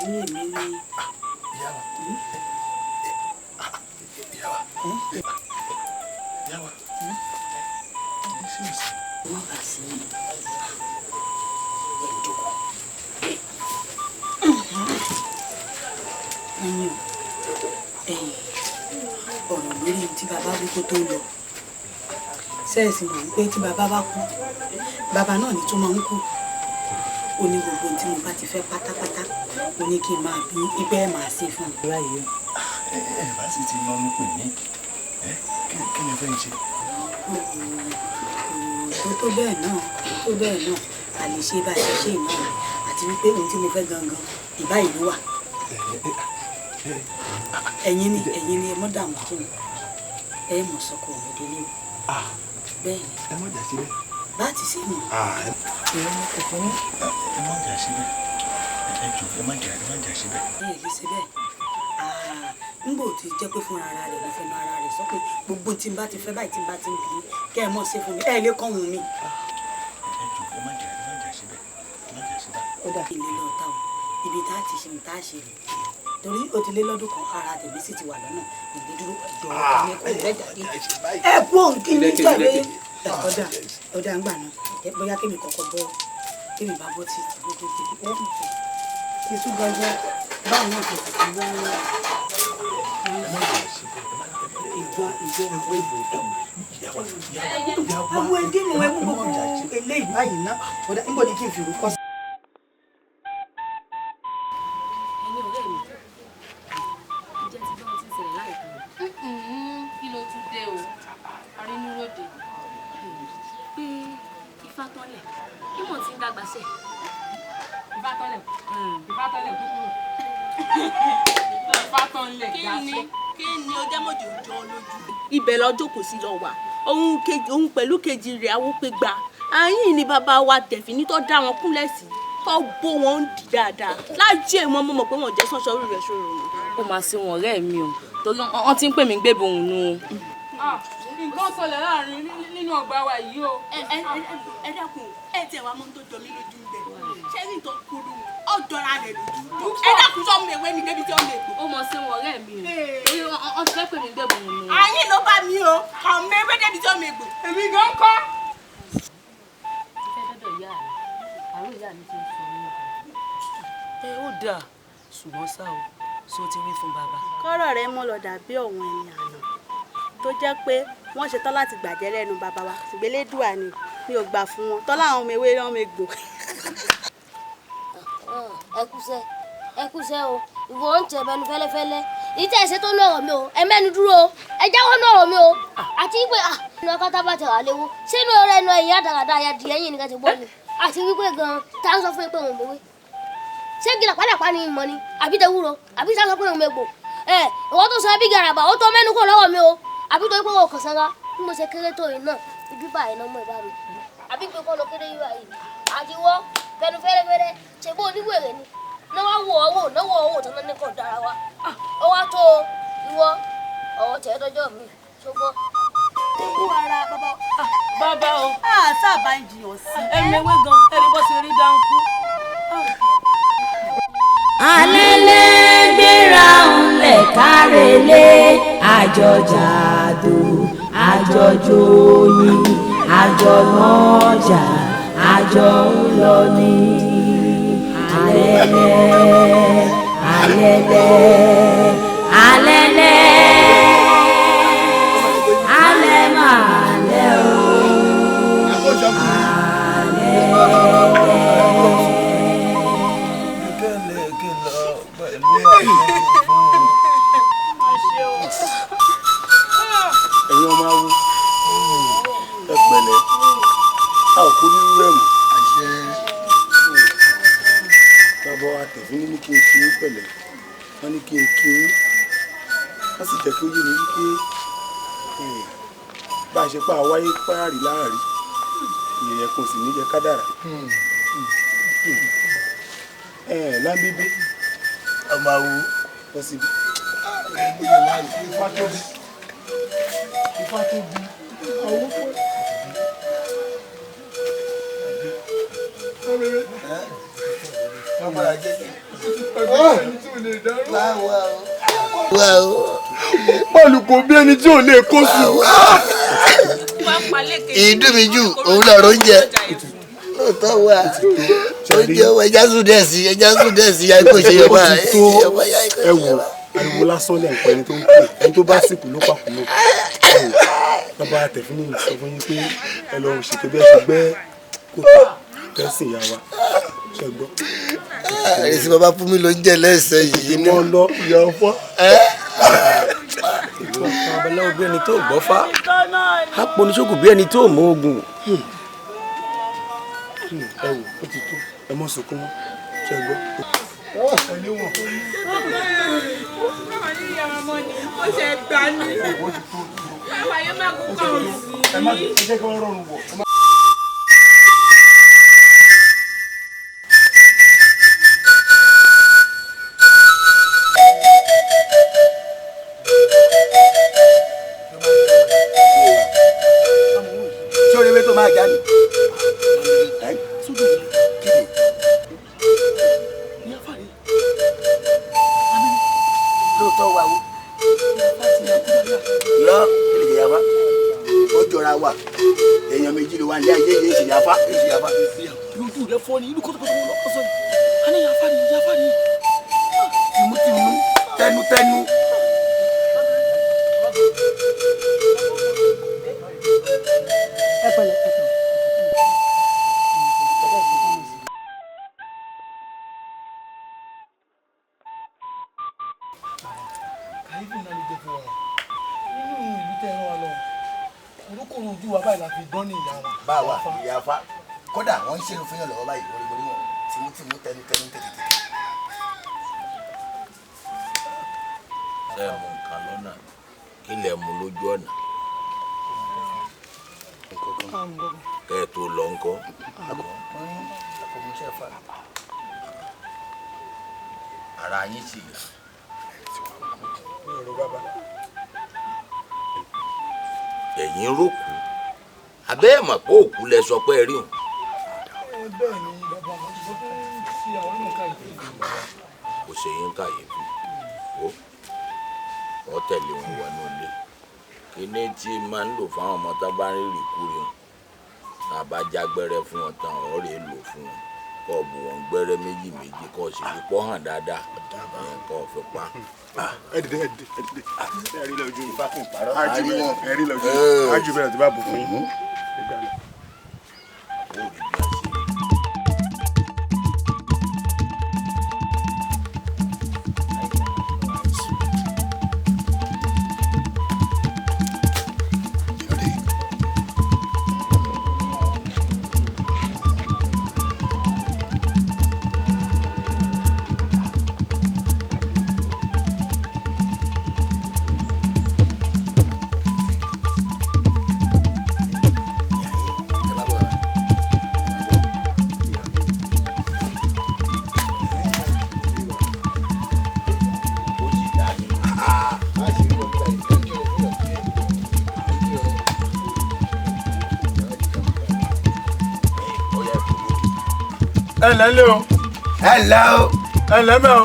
ní èmi ní. ọ̀rọ̀ lórí tí bàbá wí kó tó lọ sẹ́ẹ̀sì mọ̀ wípé tí bàbá bá kú bàbá náà ní tó máa ń kú ó ní gbogbo tí mo bá ti fẹ́ pátápátá ó ní kí n máa bí ibẹ̀ máa ṣe fún mi. ráyè ẹ bá sì ti lọ́nu pè mí kí ni fẹ́ ṣe. tó bẹ́ẹ̀ náà a lè ṣe bá a ṣe náà àti wípé ohun tí mo fẹ́ gangan ìbáyìí ló wà. ẹ̀yin ni ẹ mọ́ dààmú kí ni ẹ mọ̀ sọ́kọ̀ ọ̀rọ̀ délé o bẹ́ẹ̀ ni ẹ mọ̀ jà síbẹ̀. bá ti ṣe nù. ẹ mọ̀ jà síbẹ̀ ẹ jọ ẹ má jà síbẹ̀. ẹ lè ṣe bẹ́ẹ̀ ngbò tí jẹ́ pé fún ara rẹ̀ ló fẹ́ nu ara rẹ̀ sọ pé gbogbo tí n bá ti fẹ́ báyìí tí n bá ti ń bí kẹ́ ẹ mọ̀ ṣe fún mi ẹ lè kọ́ wùn mi. ẹ jọ ẹ má jà síbẹ̀ ó dà ilé lọ́ọ̀ta o ibi tá a ti ṣe ní tá a ṣe rè torí o ti lé lọ́dún kan ara tèmi sì ti wà lọ́nà ìgbé dúró ọ̀dọ̀ ọ̀kan ní kò lẹ́jàdé ẹ kú òǹkí ní tẹ̀lé ọ̀dà ń gbà náà bóyá kémi kọ́kọ́ bọ́ kémi bá bọ́ tí gbogbo tèmi ó ń tẹ̀ ètò gbàgbọ́ báwọn náà tètè ti wá àwọn ẹdín ni wọn gbogbo eléyìí báyìí ná ọ̀dà níbo ni kí n fi rú kọ́ sí. kí ló tún dé o arínúròdè pé ifá tọ́lẹ̀ ìmọ̀ tí ń dàgbà sẹ̀. ifá tọ́lẹ̀ kúkúrú ifá tọ́lẹ̀ gáṣẹ́. kí ni ó jẹ́ mọ̀jọ̀ jọ lójú. ibẹ̀ lọ jókòó sí lọ wà òun pẹ̀lú kejì rẹ̀ awópé gba àyìn ni bàbá wa tẹ̀fín ní tó dá wọn kúnlẹ̀ sí tó bó wọn ń dì dáadáa lájẹ́ wọn mọ̀ pé wọn jẹ́ sọ́sọ́ orí rẹ̀ ṣòro ni. ó máa ṣe wọn ọ̀rẹ́ mi o torí wọn ti ń pè mí gbébò òun nu o. nǹkan ṣẹlẹ̀ láàrin nínú ọgbà wa yìí o. ẹ dákun ẹ tẹ wàá mọ tó jọ mí lójú bẹ ṣé ní tó kúrú ọjọra rẹ lójú ẹ dákun sọ ọmọ ìwé ni débi tí ọmọ ègbò. ó mọ sí wọn ọ̀rẹ́ mi o wọn ti fẹ́ pè mí gbébò òun nu. àyìn ló bá mi o ọmọ ewé débi tí ọmọ ègbò èmi gan kọ́. ó dáa ṣùgbọ́n ṣá o ṣó ti wí fún bàbá. kọ́rọ̀ rẹ mọ́ lọ dàbí ọ̀wọ́n ẹni àná tó jẹ́ pé wọ́n ṣetán láti gbàjẹ́ lẹ́nu bàbá wa ṣùgbọ́n elédùà ni mi ò gbà fún wọn tọ́lá àwọn ọmọ ewé náà mi gbò. ẹ kúṣẹ́ o ìwọ ń tẹ̀ bẹnu fẹ́lẹ́fẹ́lẹ́ ìtẹ̀ ẹ̀ṣẹ̀ tó ní ọ̀rọ̀ mi o ẹ mẹ́nu dúró o ẹ jáwọ́ ní ọ̀rọ̀ mi o àti wípé inú ọkọ tá bá tẹ̀ wá léwu sínú ọ̀rẹ́ inú ẹ̀yìn àdàgàdà ayá di ẹ̀yìn nìkan ti gbọ́ ni àti wípé gan-an tá ń sọ fún yín pé òun mèwé ṣé gíga pàdàpá ni ìmọ̀ ni àbí tẹ wúro àbí sá sọ pé òun mègbò ìwọ tó sọ ẹbí gàràbà ó tó mẹ́nu kò lọ́wọ́ mi o àbí tó pé wọn kàn sára bí mo ṣe kéré tó yìí náà ibi báyìí náà mọ̀ ìbá mi àbí pé kọ́ lọ kéré yìí báyìí àtiwọ́ fẹnu fẹ́rẹ́fẹ́rẹ́ ṣe bó oníwèrè ni náwó owó tó ní kò dára wa ó wá tó ìwọ ọ̀rọ̀ tẹ̀ dọ́jọ́ mi ṣùgbọ́n. ikú ara bàbá bàbá o. sábà ń jiyàn sí. ẹ̀yin ewé gan ẹ̀rí bó ṣe rí dáńkú. alẹ́lẹ́ gbéra ńlẹ̀ kárẹ̀lé àjọjàdù àjọjòyìn àjọ̀nàjà àjọ ńlọ ní alẹ́lẹ́ alẹ́lẹ́ alẹ́lẹ́ alẹ́ máa lẹ́ o ẹ̀yin ọmọ awo ẹ pẹ̀lẹ́ a ò kú nínú rẹ̀ mọ́. bàbá wa tẹ̀fín ní kí n kí n pẹ̀lẹ́ wọ́n ní kí n kí n wọ́n sì jẹ́ kí ó yé mi wípé bá a ṣe pa àwáyé páàrí láàrí ìyẹn kò sì ní jẹ́ kádàrá. lábíbí ọmọ awo lọ síbi. Ifá tó bí àwọn pọ̀. Bọ́ọ̀lù kò bí ẹni tí ò lè kó sùn. ìdún mi jù òun lọ̀rọ̀ oúnjẹ lóòótọ́ wa oúnjẹ ẹja sùn dẹ̀ sí ya kò ṣe yọba ẹ wò ariwo lásán lẹ́yìn pẹ̀lú tó ń pè ẹni tó bá sìnkú ló pàkó ló bàbá tẹ̀fínì sọ fún yín pé ẹ lọ ṣètò bí ẹ ṣe gbẹ́ kòtò tẹ́sìn ìyá wa ṣe gbọ́. àrèsí bàbá fún mi ló ń jẹ lẹ́sẹ̀ yìí ni. wọ́n lọ ìyá ọ̀fọ́. babaláwo bí ẹni tó gbọ́ fá aponiṣogun bí ẹni tó mọ ogun. ẹ wò ó ti tó ẹ mọ sunkún mọ́ ṣe gbọ́. ó ṣe gbà ní. bàbá yóò má kó kàn sí. ẹ má jẹ́ kí wọ́n rọrùn wọ̀. ṣé o lè wé tó máa já ni. lóòótọ́ wa wo lọ ilé yàfa ó jọra wa èèyàn méjì ló wà ní ayé yìí ṣe yàfa. lójú rẹ fọ ni inú kótókótó wọn lọkọ sọ ni a ní yàfa ni. tìmùtìmù tẹnutẹnu. ẹ pẹ̀lẹ́ ẹ pẹ̀lẹ́. kàyéfì náà ló jẹ fún wa nínú ìlú tẹ ẹran wa lọ kòrókòrò ojú wa báyìí la fi dán ní ìyá wa. báwa ìyá fa kódà wọn ń ṣe irun fún yàn lọ́wọ́ báyìí wọlé wọn tìmùtìmù tẹnutẹnu tètè. ṣé ẹ mú nǹkan lọ́nà kí lẹ mú lójú ọ̀nà kẹ́ ẹ tó lọ ńkọ́. ara yín sì yà. ẹ̀yin rókù abẹ́ ẹ̀ mọ̀ pé òkú lẹ sọ pé ẹ rí òun. bẹ́ẹ̀ ni bàbá mo ti sọ pé sí àwọn ọmọ káyìí. kò ṣe yín kàyéfì ó tẹ̀lé wọn wọnú ilé kíní tí máa ń lò fáwọn ọmọ tó bá ń rírì kúrin tá a bá já gbẹ́rẹ́ fún wọn tán ọ̀rọ̀ rẹ̀ lò fún wọn kó o bù wọn gbẹ́rẹ́ méjì méjì kó o sì rí pọ́ hàn dáadáa kó o fi pa. ẹ dìde ẹ rí lójú ifá fún ìpàrọ̀ ẹ rí lójú ájú bẹ̀rẹ̀ tó bá bù fún yín. ẹ lẹ́lẹ́ o. ẹ lẹ́ o. ẹ lẹ́mẹ̀ o.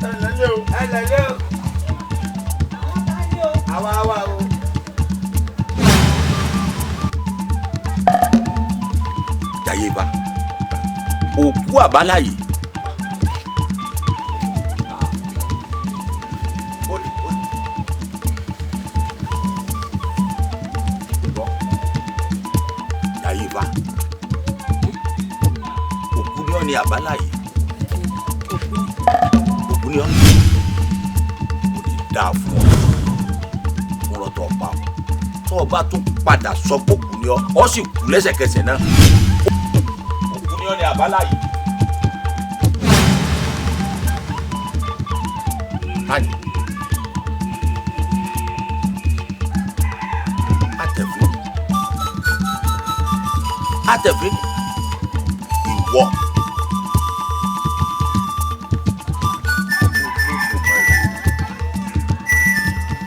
ẹ lẹ́lẹ́ o. ẹ lẹ́lẹ́ o. àwa o. Jayeba òkú àbáláyé. Jayeba òkú ni ọ́ ní àbáláyé. òkú ni ọ́ ní kò ní dáa fún ọ fún ọ̀tọ̀ ọ̀pá o tó o bá tún padà sọ pé òkú ni ọ́ sì kú lẹ́sẹ̀kẹsẹ̀ náà. òkú ni ọ́ ní àbáláyé. Tani Atẹ̀fín ìwọ.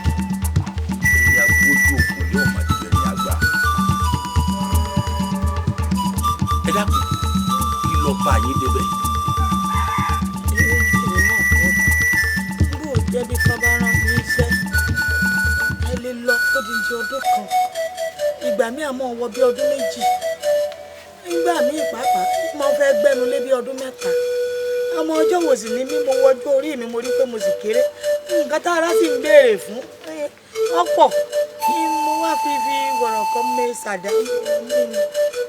Ẹni agbójú òkú ni ọmọ ìjẹ ní àgbà. Ẹ dákun kí lọ bá yín débẹ̀. bó o jẹ́ bí kábàárà ní iṣẹ́ ẹ lè lọ ó di di ọdún kan ìgbà míì àmọ́ wọ bí ọdún méjì nígbà míì pàápàá mo fẹ́ gbẹ́nu lé bí ọdún mẹ́ta àmọ́ ọjọ́ wo sì ní mí mo wọjú orí mi mo rí pé mo sì kéré nǹkan tá ara sì ń béèrè fún ọ̀pọ̀ ni mo wá fi wọ̀rọ̀ kan mẹ́ ṣàdá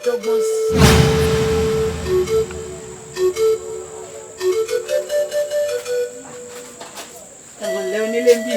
dọ́gbọ́n sí i. ẹ̀wọ̀n lẹ́ onílé ń bì.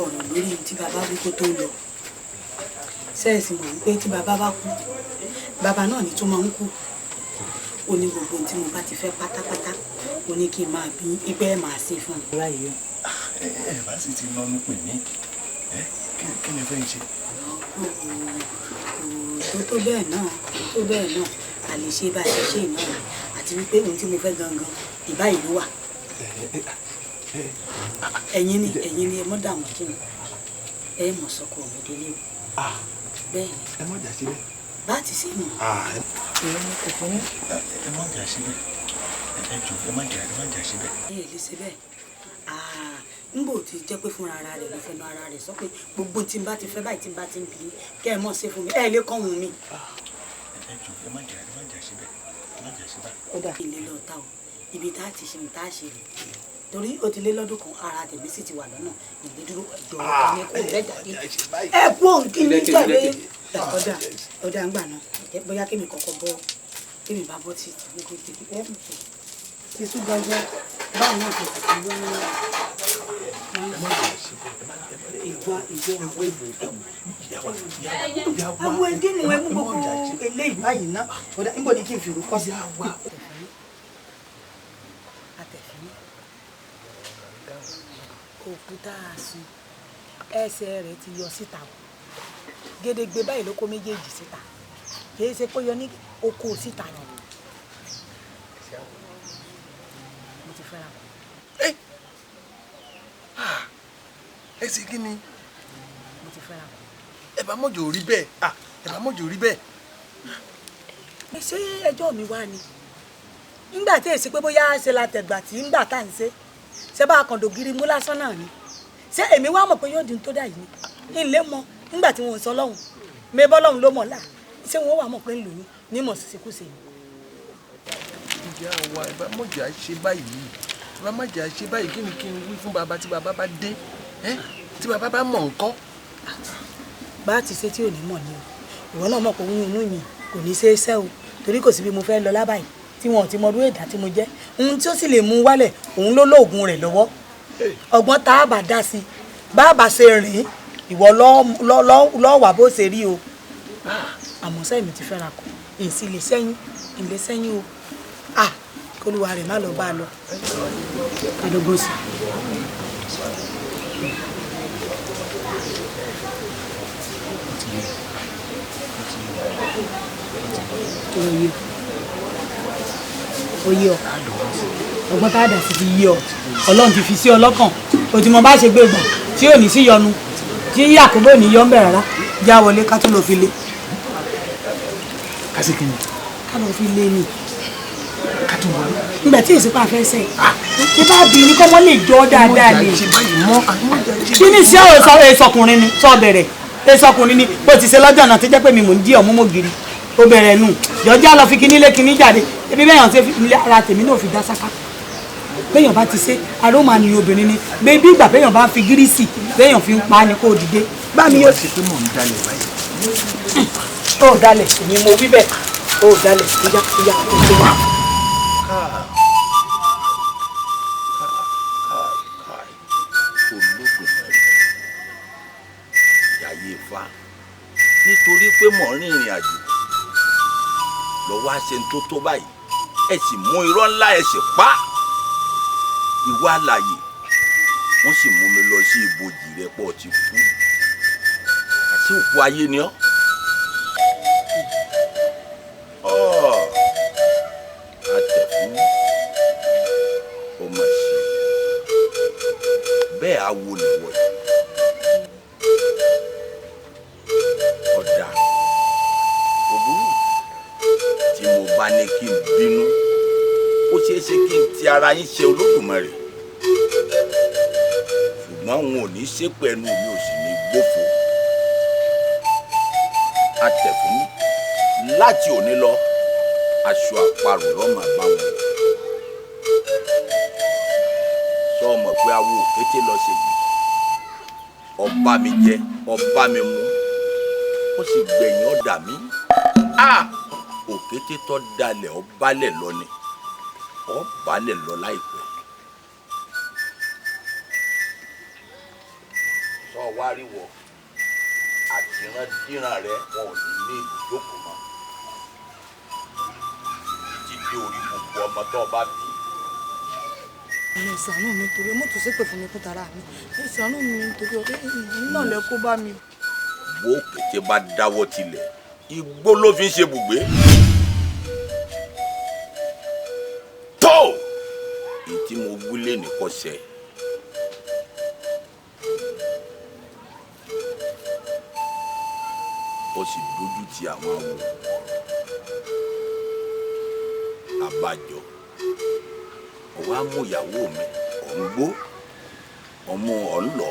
ọ̀rọ̀ lórí tí bàbá wí kó tó lọ sẹ́ẹ̀sì mọ̀ wípé tí bàbá bá kú bàbá náà ní tó máa ń kú ó ní gbogbo tí mo bá ti fẹ́ pátápátá ó ní kí n máa bí ipẹ́ máa ṣe fún mi. ẹ bá sì ti lọ́nu pè mí kí ni fẹ́ ṣe. tó bẹ́ẹ̀ náà a lè ṣe bá a ṣe ṣe náà àti wípé ohun tí mo fẹ́ gangan ìbá ìlú wà. ẹ̀yin ni ẹ mọ́ dààmú kí ni ẹ mọ̀ sọ́kọ mi délé o bẹ́ẹ̀ ni ẹ mọ̀ jà síbẹ̀. bá ti sí mi. ẹ mọ̀ jà síbẹ̀ ẹ jù ẹ má jà síbẹ̀. ẹ lè ṣe bẹ́ẹ̀ nígbò tí jẹ́ pé fúnra ara rẹ̀ ló fẹnu ara rẹ̀ sọ pé gbogbo tí n bá ti fẹ́ báyìí tí n bá ti ń bí kẹ́ ẹ mọ̀ ṣe fún mi ẹ lè kọ́ wọn mi. ẹ jù ẹ má jà síbẹ̀ ó dà ilé lọ ta o ibi tá a ti ṣe tá a ṣe rè torí o ti lé lọ́dún kan ara tèmi sì ti wà lọ́nà ìgbé dúró ìjọba ní kò lẹ́ jáde ẹ kú òun kí ni tẹ̀lé ọ̀dà ń gbà náà bóyá kémi kọ́kọ́ bọ́ kémi bá bọ́ títí gbogbo tèmi ẹ mú pé títú gbọ́ngbọ́ báwo náà tó ti wọ́n àwọn ẹdí ni wọn mú gbogbo eléyìí báyìí ná ọ̀dà níbo ni kí n fi rú kọ́ sí. òkúta àsùn ẹsẹ̀ rẹ̀ ti yọ síta o gédégbé báyìí ló kó méjèèjì síta kì í ṣe pé yọ ní oko síta ni mo ti fẹ́ra kù. ẹ sì kí ni. mo ti fẹ́ra kù. ẹ bá mọ̀jọ̀ rí bẹ́ẹ̀ ẹ bá mọ̀jọ̀ rí bẹ́ẹ̀. ṣé ẹjọ́ mi wá ni nígbà tí èsì pé bóyá ṣe la tẹ̀gbà tí ńgbà tá à ń ṣe ṣé bá a kàn dògiri mú lásán náà ni ṣé èmi wá mọ̀ pé yóò di tó dà yìí ni n lè mọ nígbà tí wọn ò sọ lọ́hùn mi bọ́ lọ́hùn ló mọ̀ là ṣé wọn wà mọ̀ pé ń lò ní ní mọ̀ sí ṣekúṣe ni. ìyá wa ẹ bá mọ̀jà ṣe báyìí ẹ bá mọ̀jà ṣe báyìí kí ni kí n wí fún bàbá tí bàbá bá dé tí bàbá bá mọ̀ ńkọ́. bá a ti ṣe tí ò ní mọ̀ ni o ìwọ náà mọ̀ pé oyún inú yìí kò ní ṣe é ṣẹ́ o torí kò sí bí mo fẹ́ lọ lábàáyé tí wọn ò ti mọ ọdún ẹ̀dá tí mo jẹ́ ohun tí ó sì lè mú wálẹ̀ òun ló lóògùn rẹ̀ lọ́wọ́ ọgbọ́n tá a bá dá sí bá a bá ṣe rìn ìwọ lọ́ọ́ wà bó ṣe rí o àmọ́ sẹ́yìn mi ti fẹ́ra kù èsì lè sẹ́yìn ìlé sẹ́yìn o kólúwa rẹ̀ má lọ bá a lọ adógún sí oyè ọ ọgbọ́n tá a dà sí ti yí ọ ọlọ́run ti fi sí ọ lọ́kàn o ti mọ bá ṣe gbé gbọ̀n tí ò ní sí yọnu tí àkóbò ní yọ ń bẹ̀ rárá já wọlé ká tó lọ fi lé. kásìkì ni. ká lọ fi lé ni. ká tó wọlé. nígbà tí èsì pa fẹ́ sẹ́ ṣé bá bí ní kọ́ wọ́n lè jọ dáadáa ni. kí ni sí ọ̀rọ̀ èsọkùnrin ni sọ bẹ̀rẹ̀ èsọkùnrin ni bó ti ṣe lọ́jọ́ náà tó jẹ́ pé mi mò ń dí ọ̀mú mọ́gìrì ó bẹ̀rẹ̀ nù jọjá lọ fi kíní lé kíní jáde ebi bẹ́yàn ṣe ara tèmi náà fi dá sáká bẹ́yàn bá ti ṣe aróma ni obìnrin ni bébí ìgbà bẹ́yàn bá fi gírísì bẹ́yàn fi ń pa ni kó dìde bá mi yóò. ṣe pé mò ń dalẹ̀ báyìí. ó dalẹ̀ ni mo wí bẹ́ẹ̀ ó dalẹ̀ ìyá ìyá ìyá. nítorí pé mò ń rìnrìn àjò lọ́wọ́ àṣẹ tó tó báyìí ẹ sì mú irọ́ ńlá ẹ sì pa ìwà àlàyé wọ́n sì mú mi lọ sí ibojì rẹ pọ̀ ti kú àti òkú ayé ni ọ́ àtẹ̀ fún ọmọ ṣe bẹ́ẹ̀ awo nìwọ̀ yìí. bá ní kí n bínú ó ṣeé ṣe kí n ti ara yín ṣe Olódùmarè ṣùgbọ́n òun ò ní ṣépè ẹnu mi ò sì ní gbófo àtẹ̀fún láti òní lọ aṣọ àparò lọ́mọ àbáwọn sọ ọmọ pé awo òkété lọ ṣe yìí ọba mi jẹ ọba mi mu ó sì gbẹ̀yìn ọ̀dà mi òkété tó dalẹ̀ ọbalẹ̀ lọ ni ọbalẹ̀ lọ láìpẹ́ sọ wá rí wọ àtìrandíran rẹ wọn ò ní ní ìjókòó mọ́ títí orí gbogbo ọmọ tó bá bí. ẹ ṣàánú mi torí mọ́tò ṣépè fún mi kó tara mi ẹ ṣàánú mi torí ọ̀rẹ́ náà lẹ kó bá mi. bó òkété bá dáwọ́ tilẹ̀ igbó ló fi ń ṣe bùgbé. tó èyí tí mo wílé nìkan ṣe. ó sì dójú ti àwọn awo. àbájọ ọwọ́ á mú ìyàwó mi ọ̀ǹgbó ọmọ ọ̀ńlọ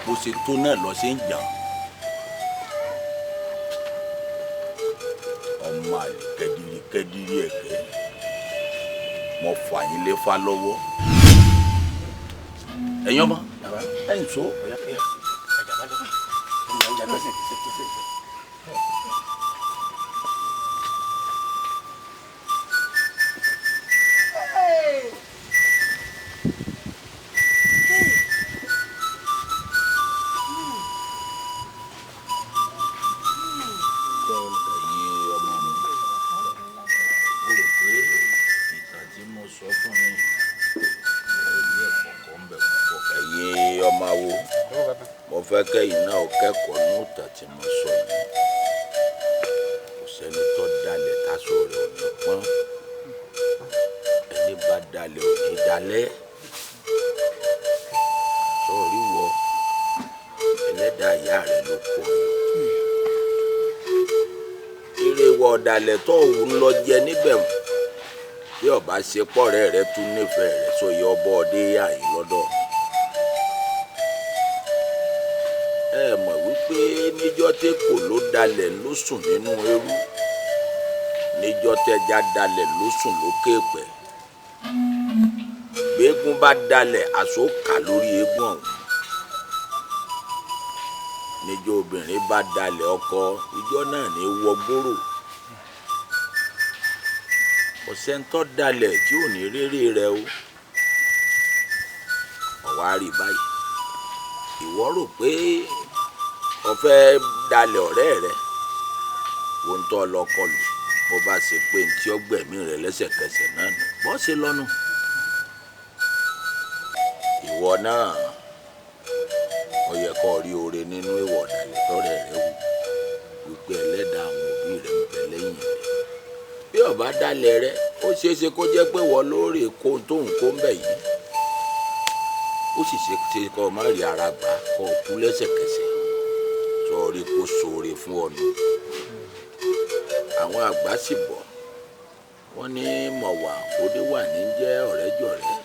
bó ṣe tó náà lọ ṣe ń jà. ọmọ àlè kẹdìrí ẹ̀kẹ́ mo fà yín léfà lọ́wọ́ ẹ̀yin ọmọ ẹ̀yin tó. kẹ́yìn náà kẹ́kọ̀ọ́ nóòtà tí mo sọ yìí kò sẹ́ni tó dalẹ̀ táṣọ rẹ̀ ò ní pọ́n ẹni bá dalẹ̀ ò ní dalẹ̀ sọ̀rí wọ ẹlẹ́dàá ìyá rẹ̀ ló pọ̀ eré wọ ọ̀dàlẹ̀ tó òun lọ jẹ níbẹ̀ bí ọba ṣe pọ̀rẹ́ rẹ̀ tún nífẹ̀ẹ́ rẹ̀ sóye ọbọ̀ ọdẹ àyè lọ́dọ̀. ẹ mọ̀ wípé níjọ́ tẹ́kọ̀ ló dalẹ̀ ló sùn nínú eérú níjọ́ tẹ́já dalẹ̀ ló sùn lókè pẹ̀ gbẹ́gun bá dalẹ̀ àsókà lórí eégún ọ̀hún níjọ́ obìnrin bá dalẹ̀ ọkọ ìjọ́ náà ní wọgbóró ọ̀sẹ̀ńtọ́ dalẹ̀ tí ò ní réré rẹ o ọ̀wá rí báyìí ìwọ rò pé o fẹ́ dalẹ̀ ọ̀rẹ́ rẹ wo ń tọ́ lọ́kọlù bó bá ṣe pé ntí ọgbẹ̀mí rẹ lẹ́sẹ̀kẹsẹ̀ náà nù bọ́ ṣe lọ́nu ìwọ náà ó yẹ kó rí oore nínú ìwà ọ̀dàlẹ̀ tọ́rẹ̀ rẹ wù wípé ẹlẹ́dàá àwọn òbí rẹ ń bẹ lẹ́yìn rẹ bí ọba dalẹ̀ rẹ ó ṣeéṣe kó jẹ́ pé wọ́n lórí kó tóun kó ń bẹ̀ yìí ó sì ṣe kó má rí ara gbà kó kú lẹ́sẹ̀kẹsẹ̀ sọ̀rí kó ṣoore fún ọ̀nà àwọn àgbà sì bọ̀ wọ́n ní mọ̀wà òdewà ní jẹ́ ọ̀rẹ́jọ̀rẹ́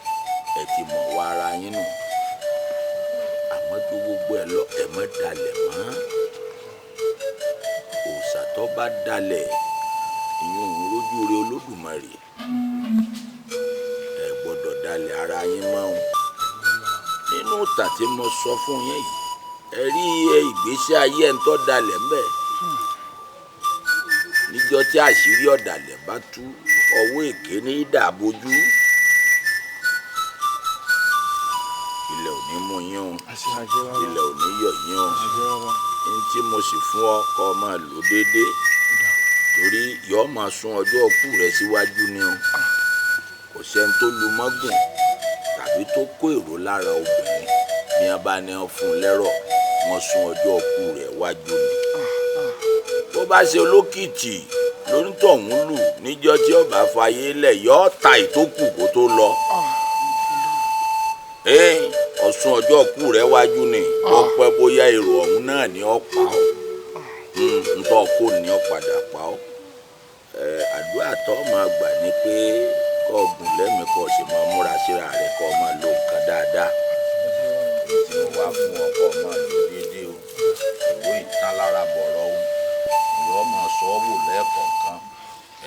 ẹ ti mọ̀ wá ara yín nù àmọ́ tó gbogbo ẹ lọ ẹ mọ́ dalẹ̀ mọ́ òòṣà tó bá dalẹ̀ ìyún òun lójú rẹ Olódùmarè ẹ gbọ́dọ̀ dalẹ̀ ara yín mọ́ ọ́n nínú ìtà tí mo sọ fún yín yìí ẹ rí ìgbésí ayé ẹ̀ ń tọ́ dalẹ̀ mbẹ́ níjọ́ tí àṣírí ọ̀dàlẹ̀ bá tú ọwọ́ èké ní ìdàbójú ilẹ̀ ò ní mú yín o ilẹ̀ ò ní yọ̀ yín o ní tí mo sì fún ọ kọ́ ọ máa lò déédéé torí yọọ máa sún ọjọ́ òkú rẹ síwájú ni o kò sẹ́ni tó lu mọ́gùn tàbí tó kó èrò lára obìnrin bí wọ́n bá ní wọn fún un lẹ́rọ̀ wọ́n sún ọjọ́ òkú rẹ wájú ni bó bá ṣe olókìtì lónítọ̀hún lù níjọ́ tí ọba fàyè lẹ̀ yọọ ta ìtókù kó tó lọ ọ̀sùn ọjọ́ òkú rẹ wájú ni ó pẹ́ bóyá èrò ọ̀hún náà ni ó pa ọ́ ntọ́ kó ní ọ padà pa ọ́ àdúrà tó máa gbà ní pé kọ́ ọ̀gùn lẹ́mìí kọ́ sì máa múra síra rẹ̀ kọ́ máa lo nǹkan dáadáa tí mo wá fún ọ kọ́ máa lò déédéé o ìwé ìtalára bọ̀rọ̀ o ìyọ́ máa sọ ọ́ wò lẹ́ẹ̀kọ̀ọ̀kan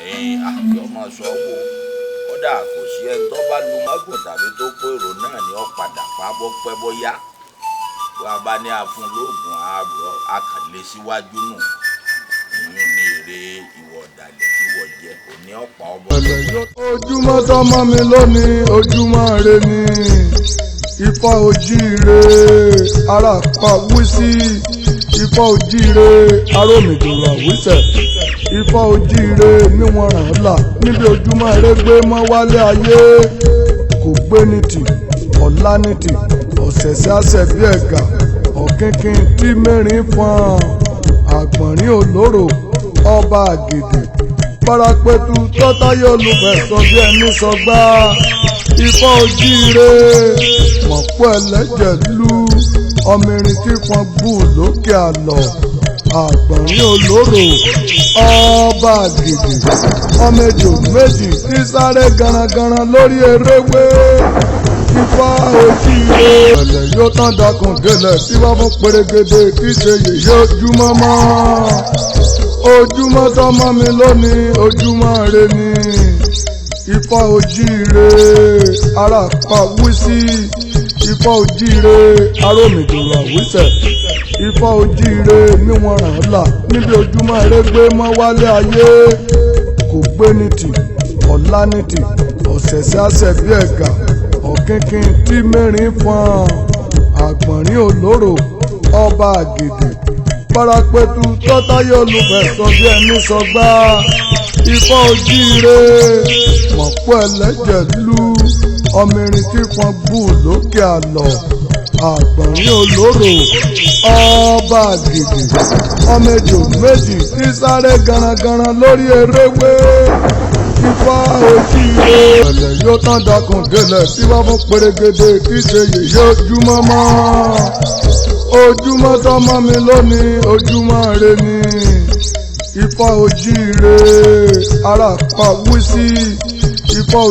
àyọ́ máa sọ ọ́ wò kódà kò sí ẹni tó bá lu mágùn tàbí tó kó èrò náà ni ó padà pa bọ́ pẹ́ bóyá wọ́n bá ní àfún lóògùn àárọ̀ akànlé síwájú nù ìyún ní èrè ìwọ ọ̀dàlẹ̀ tí wọ́n jẹ òní ọ̀pá ọbọ̀. ojúmọ́ tọ́mọ mi lónìí ojúmọ́ re ni Ifá ojíire ara pa wísí Ifá ojíire arómìdòrò àwísẹ̀ Ifá ojíire níwọ̀n ràn án là níbi ojúmọ́ rẹ gbé mọ́ wálé ayé kò gbé ní tì ọ̀la ní tì ọ̀sẹ̀sẹ̀ àṣẹ bí ẹ̀gà ọ̀kínkín tí mẹ́rin fọ́n àgbọ̀nrín olóró ọba àgèdè parapẹ̀tù tọ́táyé olùfẹ̀sọ bí ẹni sọgbà Ifá ojíire mọ̀pọ̀ ẹlẹ́jẹ̀ lú ọmọrin tí fọ́n bù lókè àlọ́ àgbọ̀nrín olóró ọba àgèdè ọmọ ejò méjì tí sáré garagaran lórí eréwé Ifá ojíire ẹ̀lẹ̀ yóò tán dakùn délẹ̀ tí wọ́n fún pèrègèdè kí ṣe yèyé ojúmọ́ mọ́ ojúmọ́ tọ́mọ mi lónìí ojúmọ́ re ni Ifá ojíire ara pa wísí Ifá ojíire arómìdòrò àwísẹ̀ Ifá ojíire níwọ̀n ràn án là níbi ojúmọ́ rẹ gbé mọ́ wálé ayé kò gbé ní tì ọ̀la ní tì ọ̀sẹ̀sẹ̀ àṣẹ bí ẹ̀gà ọ̀kínkín tí mẹ́rin fọ́n àgbọ̀nrín olóró ọba àgèdè parapẹ̀tù tọ́táyé olùfẹ̀sọ bí ẹni sọgbà Ifá ojíire mọ̀pọ̀ ẹlẹ́jẹ̀ lú ọmọrin tí fọ́n bù lókè àlọ́ àgbọ̀nrín olóró ọba àgèdè ọmọ ejò méjì tí sáré garagaran lórí eréwé Ifá ojíire ẹ̀lẹ̀ yóò tán dakùn délẹ̀ tí wọ́n fún pèrègèdè kí ṣe yèyé ojúmọ́ mọ́ ojúmọ́ tọ́mọ mi lónìí ojúmọ́ re ni Ifá ojíire ara pa wísí Ifá